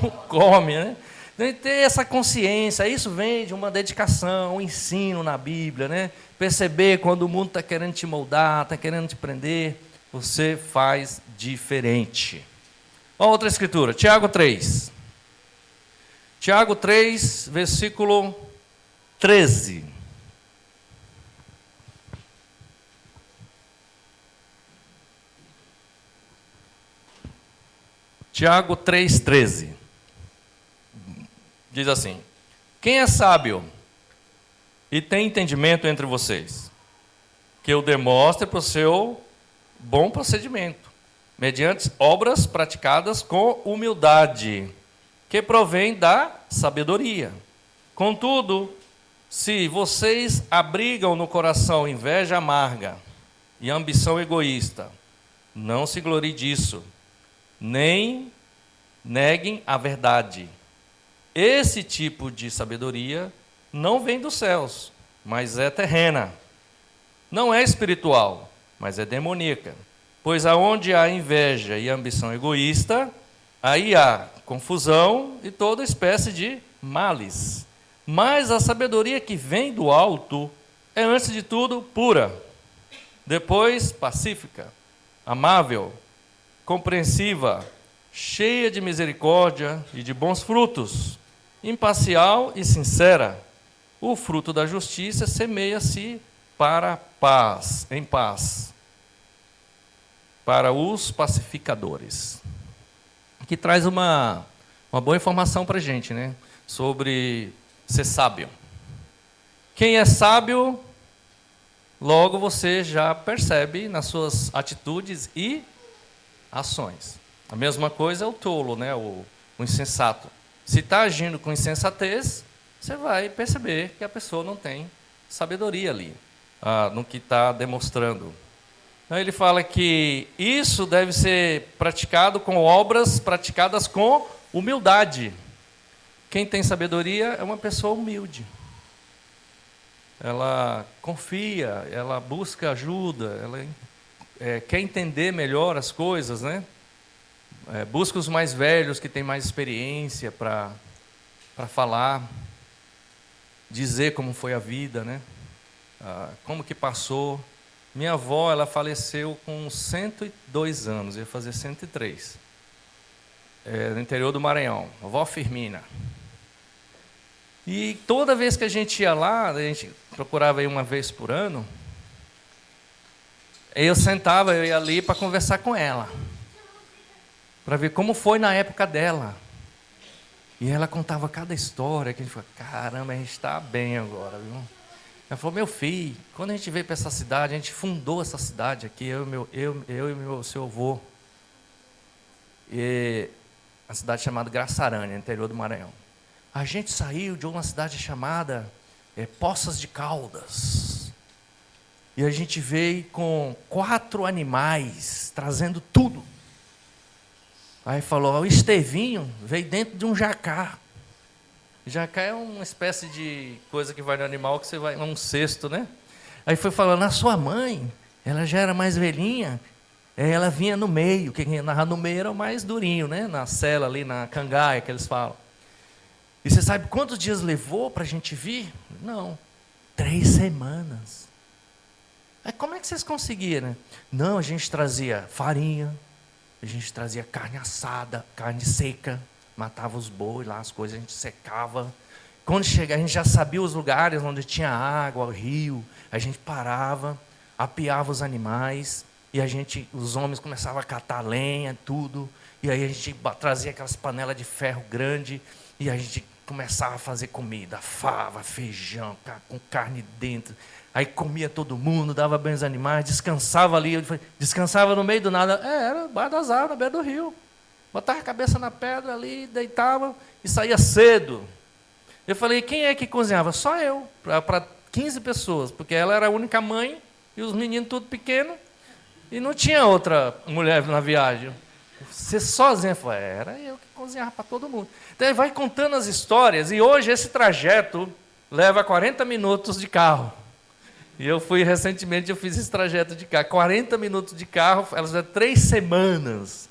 não come, né? Tem que ter essa consciência, isso vem de uma dedicação, um ensino na Bíblia, né? Perceber quando o mundo está querendo te moldar, está querendo te prender, você faz diferente. Olha outra escritura, Tiago 3. Tiago 3, versículo 13. Tiago 3,13. Diz assim: quem é sábio e tem entendimento entre vocês, que o demonstre para o seu bom procedimento, mediante obras praticadas com humildade, que provém da sabedoria. Contudo, se vocês abrigam no coração inveja amarga e ambição egoísta, não se glorie disso, nem neguem a verdade. Esse tipo de sabedoria não vem dos céus, mas é terrena. Não é espiritual, mas é demoníaca. Pois aonde há inveja e ambição egoísta, aí há confusão e toda espécie de males. Mas a sabedoria que vem do alto é, antes de tudo, pura, depois pacífica, amável, compreensiva, cheia de misericórdia e de bons frutos, imparcial e sincera. O fruto da justiça semeia-se para a paz, em paz, para os pacificadores. Que traz uma boa informação para a gente, né? Sobre ser sábio. Quem é sábio, logo você já percebe nas suas atitudes e ações. A mesma coisa é o tolo, né? O insensato. Se está agindo com insensatez, você vai perceber que a pessoa não tem sabedoria ali, no que está demonstrando. Aí ele fala que isso deve ser praticado com obras praticadas com humildade. Quem tem sabedoria é uma pessoa humilde. Ela confia, ela busca ajuda, ela quer entender melhor as coisas, né? Busca os mais velhos que têm mais experiência para falar, dizer como foi a vida, né? Como que passou. Minha avó, ela faleceu com 102 anos, ia fazer 103, no interior do Maranhão, a avó Firmina. E toda vez que a gente ia lá, a gente procurava ir uma vez por ano, eu ia ali para conversar com ela, para ver como foi na época dela. E ela contava cada história, que a gente falou, caramba, a gente está bem agora, viu? Ela falou, meu filho, quando a gente veio para essa cidade, a gente fundou essa cidade aqui, eu e meu seu avô. E a cidade chamada Graçarânia, interior do Maranhão. A gente saiu de uma cidade chamada Poças de Caldas. E a gente veio com 4 animais, trazendo tudo. Aí falou, o Estevinho veio dentro de um jacá. Jacá é uma espécie de coisa que vai no animal, que você vai num cesto, né? Aí foi falando, a sua mãe, ela já era mais velhinha, ela vinha no meio, quem narra no meio era o mais durinho, né? Na cela ali, na cangaia, que eles falam. E você sabe quantos dias levou para a gente vir? Não, 3 semanas. Aí como é que vocês conseguiram, né? Não, a gente trazia farinha, a gente trazia carne assada, carne seca, matava os bois lá, as coisas a gente secava. Quando chegava, a gente já sabia os lugares onde tinha água, rio, a gente parava, apeava os animais, e os homens começavam a catar lenha, tudo, e aí a gente trazia aquelas panelas de ferro grande, e a gente começava a fazer comida, fava, feijão, com carne dentro. Aí comia todo mundo, dava bem aos animais, descansava ali. Descansava no meio do nada. Era baixo das árvores, na beira do rio. Botava a cabeça na pedra ali, deitava e saía cedo. Eu falei, quem é que cozinhava? Só eu, para 15 pessoas, porque ela era a única mãe e os meninos tudo pequeno, e não tinha outra mulher na viagem. Você sozinha? Eu falei, era eu que cozinhava para todo mundo. Então ele vai contando as histórias, e hoje esse trajeto leva 40 minutos de carro. E recentemente eu fiz esse trajeto de carro, 40 minutos de carro, elas levam 3 semanas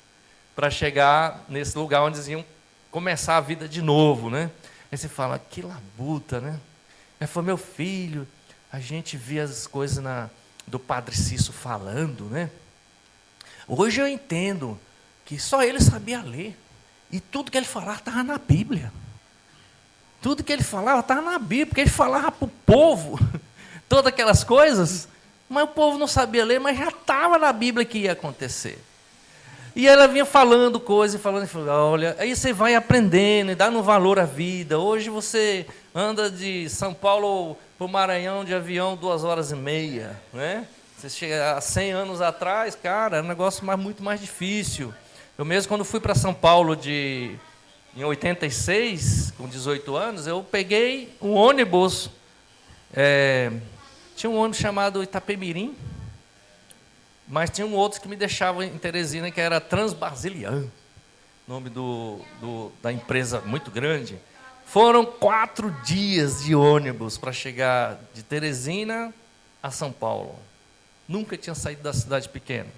para chegar nesse lugar onde eles iam começar a vida de novo, né? Aí você fala, que labuta, né? Aí falou, meu filho, a gente via as coisas do Padre Cício falando, né? Hoje eu entendo que só ele sabia ler. E tudo que ele falava estava na Bíblia. Tudo que ele falava estava na Bíblia, porque ele falava para o povo todas aquelas coisas, mas o povo não sabia ler, mas já estava na Bíblia que ia acontecer. E ela vinha falando coisas, falando, olha, aí você vai aprendendo e dando valor à vida. Hoje você anda de São Paulo para o Maranhão de avião 2h30, né? Você chega há 100 anos atrás, cara, é um negócio muito mais difícil. Eu mesmo, quando fui para São Paulo em 86, com 18 anos, eu peguei um ônibus, tinha um ônibus chamado Itapemirim, mas tinha um outro que me deixava em Teresina, que era Transbrasilian, nome da empresa muito grande. Foram 4 dias de ônibus para chegar de Teresina a São Paulo. Nunca tinha saído da cidade pequena.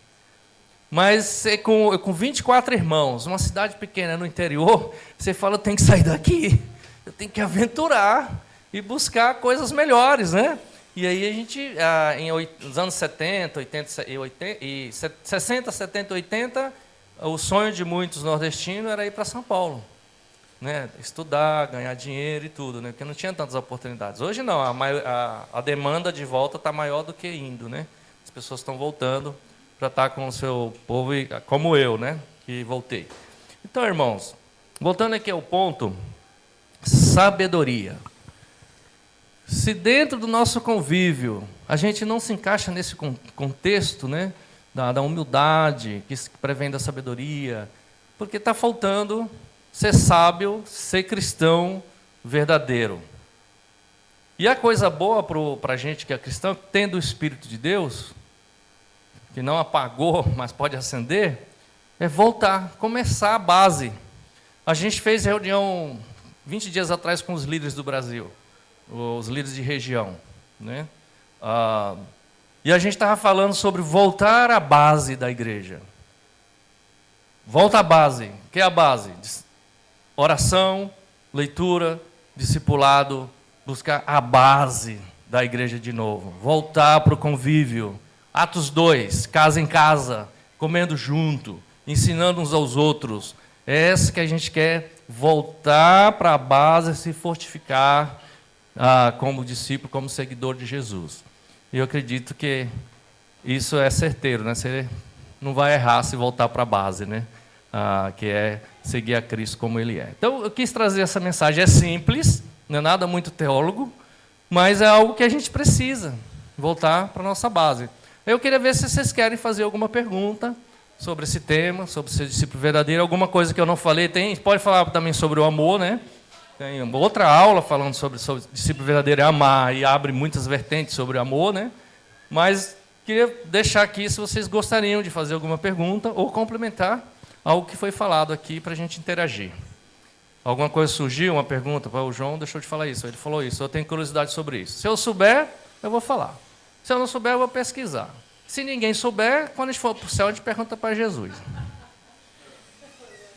Mas com 24 irmãos, uma cidade pequena no interior, você fala, eu tenho que sair daqui, eu tenho que aventurar e buscar coisas melhores, né? E aí a gente, nos anos 70, 60, 70, 80, o sonho de muitos nordestinos era ir para São Paulo, né? Estudar, ganhar dinheiro e tudo, né? Porque não tinha tantas oportunidades. Hoje não, a demanda de volta está maior do que indo, né? As pessoas estão voltando para estar com o seu povo, como eu, né? Que voltei. Então, irmãos, voltando aqui ao ponto, sabedoria. Se dentro do nosso convívio a gente não se encaixa nesse contexto, né, da humildade, que prevém da sabedoria, porque está faltando ser sábio, ser cristão verdadeiro. E a coisa boa para a gente que é cristão, tendo o Espírito de Deus, que não apagou, mas pode acender, é voltar, começar a base. A gente fez reunião 20 dias atrás com os líderes do Brasil, os líderes de região, né? E a gente estava falando sobre voltar à base da igreja. Volta à base. O que é a base? Oração, leitura, discipulado, buscar a base da igreja de novo. Voltar para o convívio. Atos 2, casa em casa, comendo junto, ensinando uns aos outros. É essa que a gente quer, voltar para a base, se fortificar como discípulo, como seguidor de Jesus. E eu acredito que isso é certeiro, né? Você não vai errar se voltar para a base, né? Que é seguir a Cristo como Ele é. Então, eu quis trazer essa mensagem. É simples, não é nada muito teólogo, mas é algo que a gente precisa, voltar para a nossa base. Eu queria ver se vocês querem fazer alguma pergunta sobre esse tema, sobre ser discípulo verdadeiro, alguma coisa que eu não falei. Pode falar também sobre o amor, né? Tem outra aula falando sobre discípulo verdadeiro é amar, e abre muitas vertentes sobre o amor, né? Mas queria deixar aqui se vocês gostariam de fazer alguma pergunta ou complementar algo que foi falado aqui para a gente interagir. Alguma coisa surgiu, uma pergunta? O João deixou de falar isso, ele falou isso, eu tenho curiosidade sobre isso. Se eu souber, eu vou falar. Se eu não souber, eu vou pesquisar. Se ninguém souber, quando a gente for para o céu, a gente pergunta para Jesus.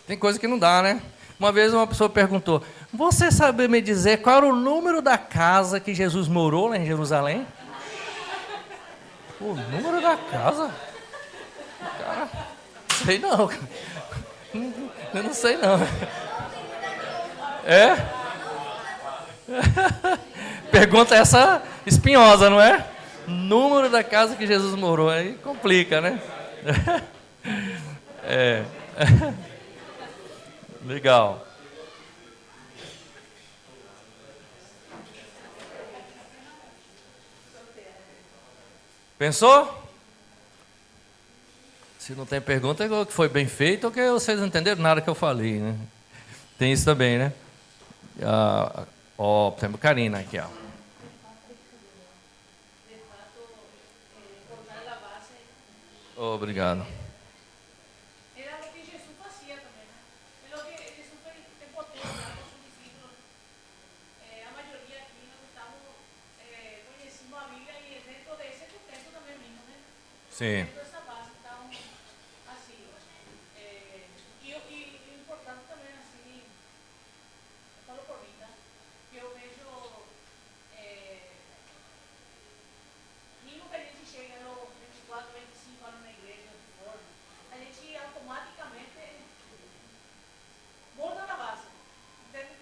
Tem coisa que não dá, né? Uma vez uma pessoa perguntou, você sabe me dizer qual era o número da casa que Jesus morou lá em Jerusalém? O número da casa? Cara, não sei não. Eu não sei não. É? Pergunta essa espinhosa, não é? Número da casa que Jesus morou. Aí complica, né? É. Legal. Pensou? Se não tem pergunta, é que foi bem feito ou que vocês não entenderam nada que eu falei, né? Tem isso também, né? Tem a Karina aqui, ó. Obrigado. Era lo que Jesús hacía también. Es lo que Jesús te potencia con sus discípulos. La mayoría aquí nos estamos conhecendo a Bíblia e dentro desse contexto também mesmo, né? Sim. Dentro dessa base, então, assim, e o importante também, assim, eu falo por mim, tá? Que eu vejo, mesmo que a gente chega aos 24, 25 anos na igreja, a gente automaticamente volta na base. Entende?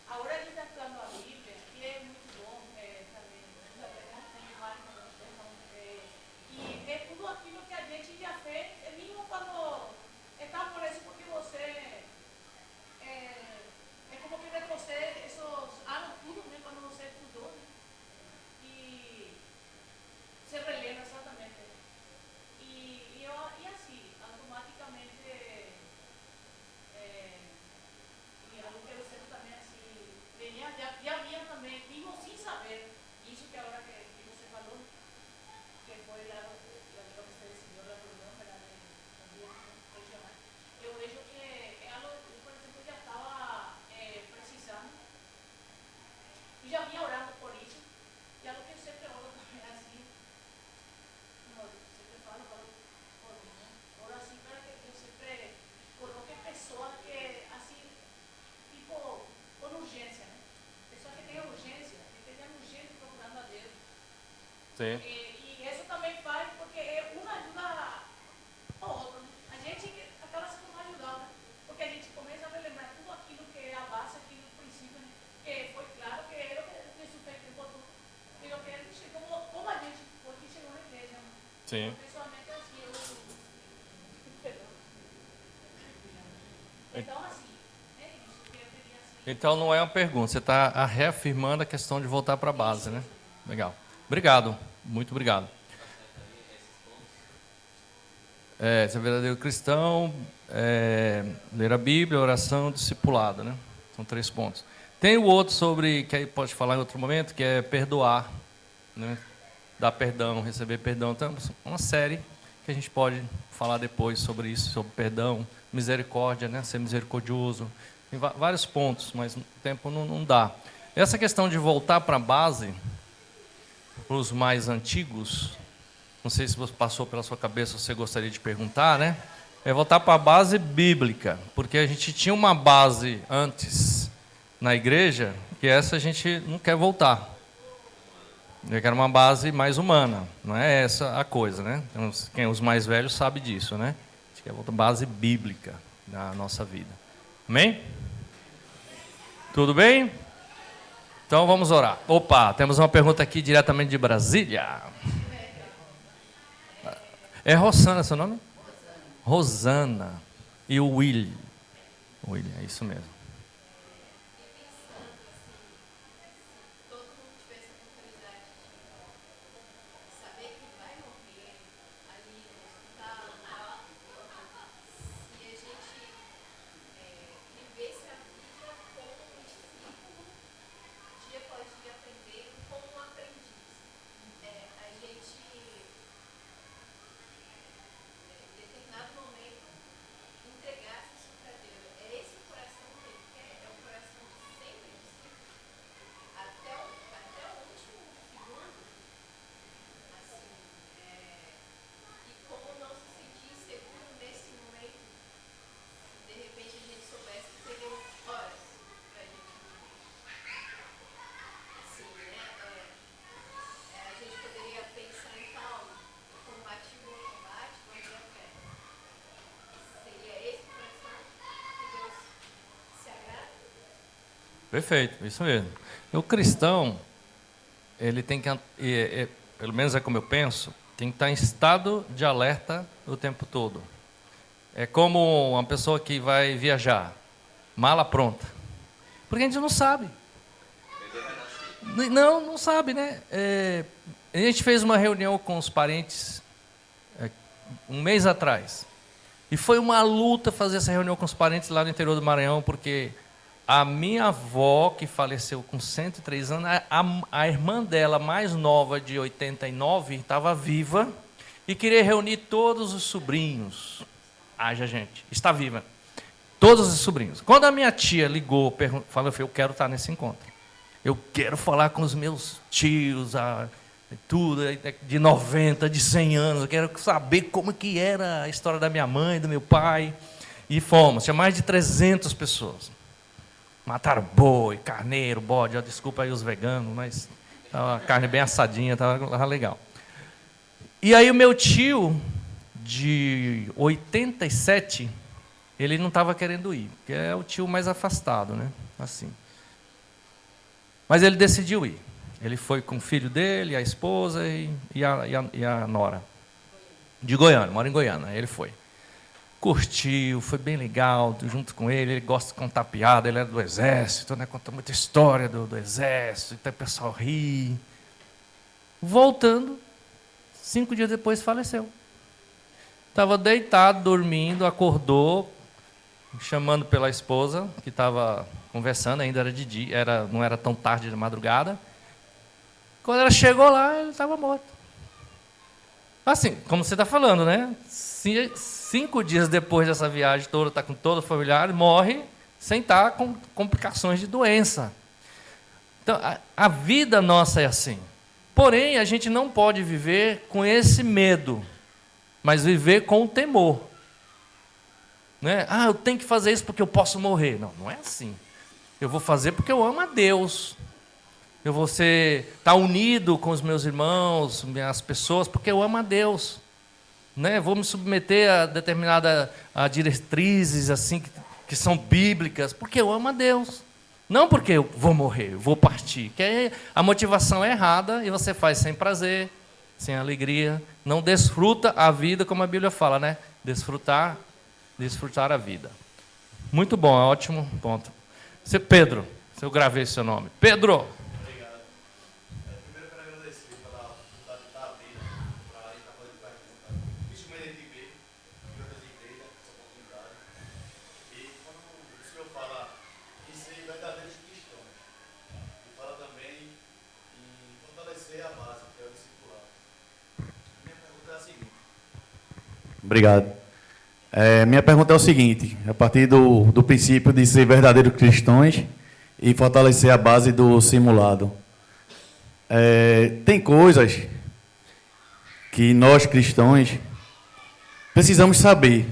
Agora a gente está estudando a Bíblia, que é muito bom também. E é tudo aquilo que a gente já fez, mesmo quando está por isso, porque você é como que retrocede esses anos tudo, né, quando você estudou, né? E se relembra exatamente. E assim, automaticamente, e algo que eu sempre também, assim, já vinha também, mesmo sem saber, isso que agora que você falou, que foi lá no que você decidiu na reunião, regional, eu vejo que é algo que, por exemplo, eu já estava precisando, e já vinha orando por isso, e algo que eu sempre oro também, assim, sempre falo por mim, né? Oro assim para que eu sempre coloque pessoas que, assim, tipo, com urgência, né? Pessoas que tenham urgência, que estejam urgente procurando a Deus. Sim. E isso também faz, porque uma ajuda ao outro, né? A gente acaba sendo uma ajudada, porque a gente começa a relembrar tudo aquilo que é a base, aquilo do princípio, né? Que foi claro que era o que Jesus fez que botou, e o que ele chegou, como a gente, porque chegou na igreja, né? Sim. Pessoalmente assim, então assim, é isso que eu queria assim. Então não é uma pergunta, você está reafirmando a questão de voltar para a base, né? Legal. Obrigado, muito obrigado. Ser verdadeiro cristão, ler a Bíblia, oração, discipulado, né? São 3 pontos. Tem o outro sobre, que aí pode falar em outro momento, que é perdoar, né? Dar perdão, receber perdão. Então, uma série que a gente pode falar depois sobre isso, sobre perdão, misericórdia, né? Ser misericordioso. Tem vários pontos, mas o tempo não dá. Essa questão de voltar para a base, para os mais antigos, não sei se você passou pela sua cabeça, você gostaria de perguntar, né? É voltar para a base bíblica, porque a gente tinha uma base antes na igreja, que essa a gente não quer voltar. Eu quero uma base mais humana, não é essa a coisa, né? Quem os mais velhos sabe disso, né? A gente quer voltar base bíblica na nossa vida. Amém? Tudo bem? Então vamos orar. Opa, temos uma pergunta aqui diretamente de Brasília. É Rosana seu nome? Rosana. E o William, é isso mesmo. Perfeito, isso mesmo. O cristão, ele tem que, pelo menos é como eu penso, tem que estar em estado de alerta o tempo todo. É como uma pessoa que vai viajar, mala pronta. Porque a gente não sabe. Não sabe, né? A gente fez uma reunião com os parentes um mês atrás. E foi uma luta fazer essa reunião com os parentes lá no interior do Maranhão, porque a minha avó, que faleceu com 103 anos, a irmã dela, mais nova, de 89, estava viva e queria reunir todos os sobrinhos. Haja gente, está viva. Todos os sobrinhos. Quando a minha tia ligou, falou, eu quero estar nesse encontro. Eu quero falar com os meus tios, tudo, de 90, de 100 anos. Eu quero saber como que era a história da minha mãe, do meu pai. E fomos, tinha mais de 300 pessoas. Mataram boi, carneiro, bode, desculpa aí os veganos, mas a carne bem assadinha, estava legal. E aí o meu tio, de 87, ele não estava querendo ir, porque é o tio mais afastado, né? Assim. Mas ele decidiu ir. Ele foi com o filho dele, a esposa e a nora. De Goiânia, mora em Goiânia, ele foi. Curtiu, foi bem legal, junto com ele gosta de contar piada, ele era do exército, né? Conta muita história do exército, então o pessoal ri. Voltando, 5 dias depois faleceu. Estava deitado, dormindo, acordou, chamando pela esposa, que estava conversando, ainda era de dia, não era tão tarde de madrugada. Quando ela chegou lá, ele estava morto. Assim, como você está falando, né? 5 dias depois dessa viagem toda, está com todo o familiar, morre sem estar com complicações de doença. Então, a vida nossa é assim. Porém, a gente não pode viver com esse medo, mas viver com o temor. Né? Eu tenho que fazer isso porque eu posso morrer. Não é assim. Eu vou fazer porque eu amo a Deus. Eu vou estar unido com os meus irmãos, as pessoas, porque eu amo a Deus. Né? Vou me submeter a determinadas diretrizes assim, que são bíblicas, porque eu amo a Deus. Não porque eu vou morrer, eu vou partir. Que aí a motivação é errada e você faz sem prazer, sem alegria. Não desfruta a vida, como a Bíblia fala, né? Desfrutar a vida. Muito bom, é ótimo ponto. Pedro, se eu gravei seu nome. Pedro! Obrigado. Minha pergunta é o seguinte, a partir do princípio de ser verdadeiros cristãos e fortalecer a base do simulado. Tem coisas que nós cristãos precisamos saber.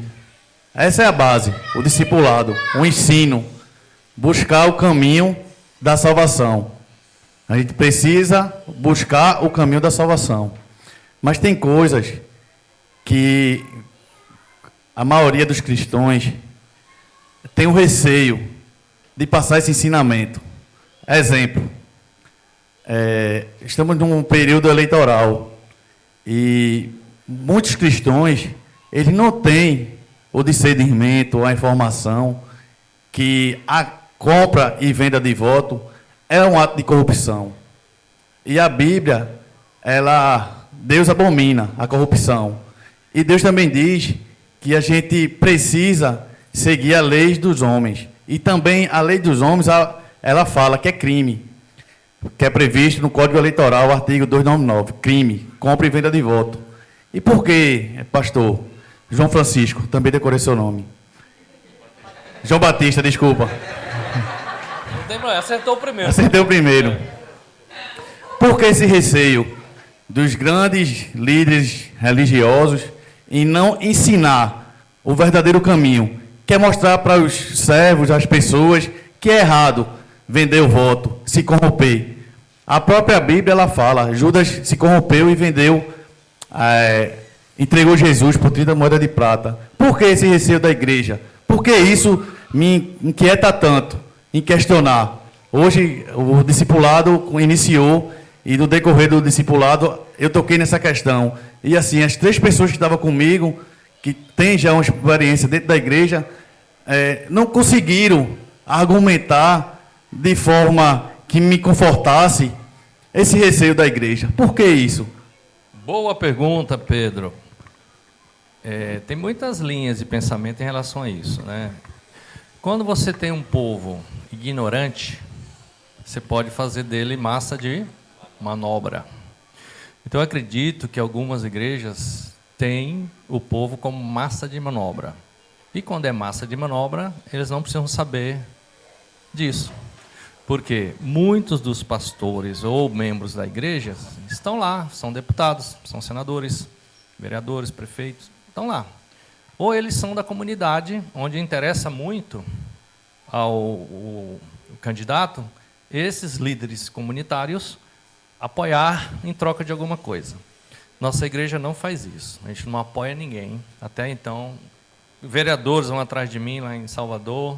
Essa é a base, o discipulado, o ensino, buscar o caminho da salvação. A gente precisa buscar o caminho da salvação. Mas tem coisas que a maioria dos cristãos tem o receio de passar esse ensinamento. Exemplo, estamos num período eleitoral e muitos cristãos eles não têm o discernimento, a informação que a compra e venda de voto é um ato de corrupção. E a Bíblia, Deus abomina a corrupção. E Deus também diz que a gente precisa seguir a lei dos homens. E também a lei dos homens, ela fala que é crime, que é previsto no Código Eleitoral, artigo 299, crime, compra e venda de voto. E por que, pastor? João Francisco, também decorei seu nome. João Batista, desculpa. Não tem problema, acertou o primeiro. Acertei o primeiro. Por que esse receio dos grandes líderes religiosos em não ensinar o verdadeiro caminho? Quer mostrar para os servos, as pessoas, que é errado vender o voto, se corromper. A própria Bíblia, ela fala, Judas se corrompeu e vendeu, entregou Jesus por 30 moedas de prata. Por que esse receio da igreja? Por que isso me inquieta tanto em questionar? Hoje o discipulado iniciou e no decorrer do discipulado eu toquei nessa questão. E assim, as 3 pessoas que estavam comigo, que têm já uma experiência dentro da igreja, não conseguiram argumentar de forma que me confortasse esse receio da igreja. Por que isso? Boa pergunta, Pedro. Tem muitas linhas de pensamento em relação a isso, né? Quando você tem um povo ignorante, você pode fazer dele massa de manobra. Então, eu acredito que algumas igrejas têm o povo como massa de manobra. E quando é massa de manobra, eles não precisam saber disso. Porque muitos dos pastores ou membros da igreja estão lá, são deputados, são senadores, vereadores, prefeitos, estão lá. Ou eles são da comunidade, onde interessa muito ao candidato, esses líderes comunitários, apoiar em troca de alguma coisa. Nossa igreja não faz isso, a gente não apoia ninguém. Até então, vereadores vão atrás de mim lá em Salvador.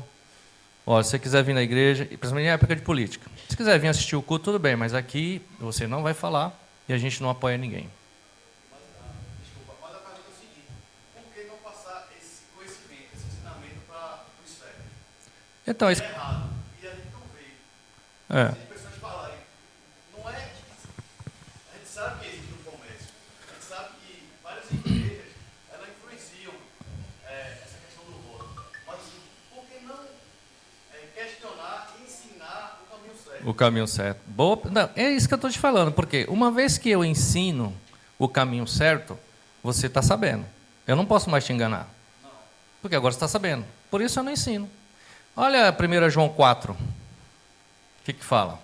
Se você quiser vir na igreja, principalmente em época de política, se quiser vir assistir o culto, tudo bem, mas aqui você não vai falar e a gente não apoia ninguém. Desculpa, mas a pergunta é o seguinte: por que não passar esse conhecimento, esse ensinamento para os servos? Então, É errado, e a gente não vê. Se as pessoas falarem, não é que a gente sabe que existe um comércio, a gente sabe que várias igrejas elas influenciam essa questão do voto, mas assim, por que não questionar e ensinar o caminho certo? O caminho certo. Boa, não, é isso que eu estou te falando, porque uma vez que eu ensino o caminho certo, você está sabendo. Eu não posso mais te enganar. Não. Porque agora você está sabendo. Por isso eu não ensino. Olha 1 João 4. O que fala?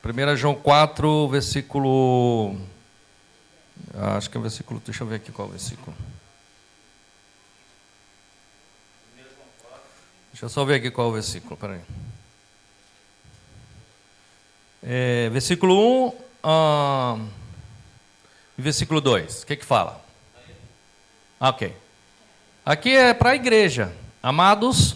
1 João 4, versículo... Acho que é o versículo... Deixa eu ver aqui qual é o versículo. Deixa eu só ver aqui qual é o versículo. Peraí. Versículo 1 e versículo 2. O que fala? Ok. Aqui é para a igreja. Amados,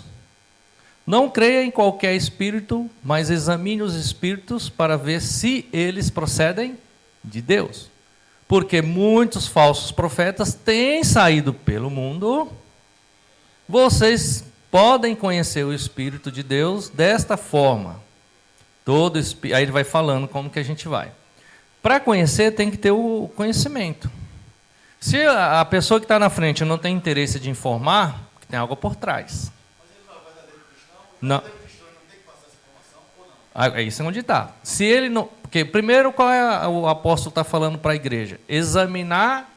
não creia em qualquer espírito, mas examine os espíritos para ver se eles procedem de Deus. Porque muitos falsos profetas têm saído pelo mundo. Vocês podem conhecer o Espírito de Deus desta forma. Aí ele vai falando como que a gente vai. Para conhecer, tem que ter o conhecimento. Se a pessoa que está na frente não tem interesse de informar, tem algo por trás. Mas ele não é o verdadeiro cristão? O Não. verdadeiro cristão não tem que passar essa informação ou não? É isso onde está. Se ele não... Porque primeiro, qual é o apóstolo está falando para a igreja? Examinar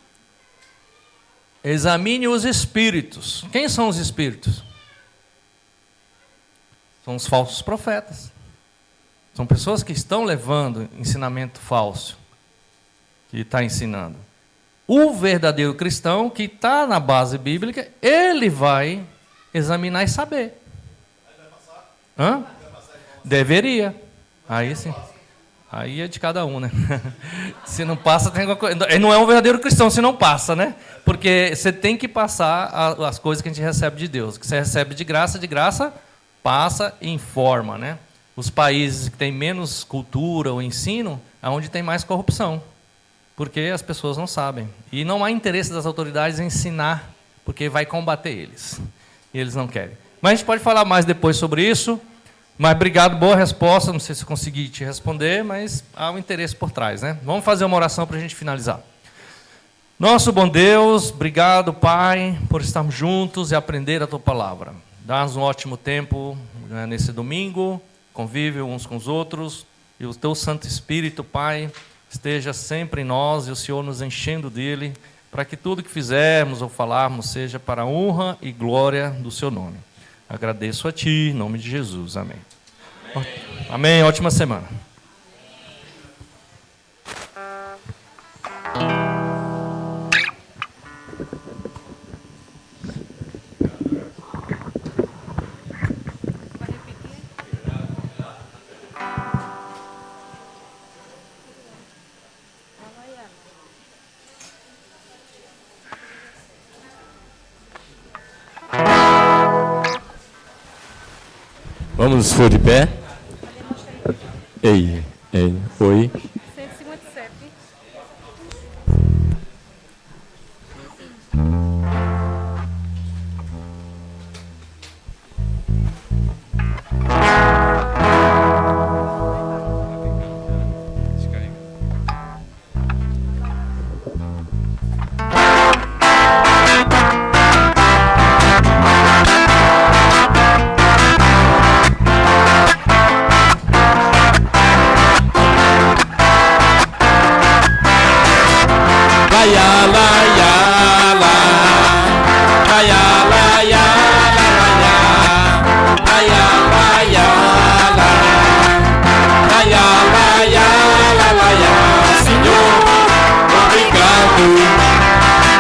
Examine os espíritos. Quem são os espíritos? São os falsos profetas. São pessoas que estão levando ensinamento falso, que está ensinando. O verdadeiro cristão, que está na base bíblica, ele vai examinar e saber. Hã? Deveria. Aí sim. Aí é de cada um, né? Se não passa, tem alguma coisa. Ele não é um verdadeiro cristão se não passa, né? Porque você tem que passar as coisas que a gente recebe de Deus. Que você recebe de graça, passa e informa, né? Os países que têm menos cultura ou ensino, é onde tem mais corrupção. Porque as pessoas não sabem. E não há interesse das autoridades em ensinar, porque vai combater eles. E eles não querem. Mas a gente pode falar mais depois sobre isso. Mas obrigado, boa resposta. Não sei se consegui te responder, mas há um interesse por trás, né? Vamos fazer uma oração para a gente finalizar. Nosso bom Deus, obrigado, Pai, por estarmos juntos e aprender a Tua palavra. Dá-nos um ótimo tempo, né, nesse domingo, convívio uns com os outros, e o Teu Santo Espírito, Pai, esteja sempre em nós e o Senhor nos enchendo dele, para que tudo que fizermos ou falarmos seja para a honra e glória do Seu nome. Agradeço a Ti, em nome de Jesus. Amém. Amém. Ótima semana. Vamos for de pé. Ei, oi. 157.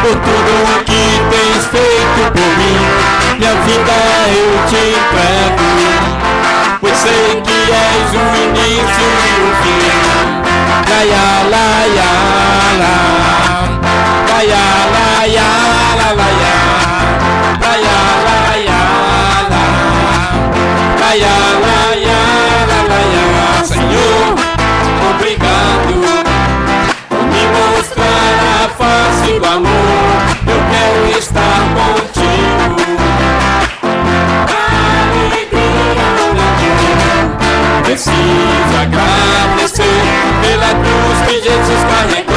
Por tudo o que tens feito por mim, minha vida eu te entrego, pois sei que és o início e o fim. Laia, laia, la, laia, laia, la, laia, laia, laia, la, laia, laia, la, laia. Senhor, obrigado por me mostrar a face do amor. Eu quero estar contigo. Alegria no amor. Preciso agradecer pela cruz que Jesus carregou.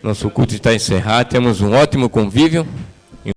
Nosso culto está encerrado. Temos um ótimo convívio.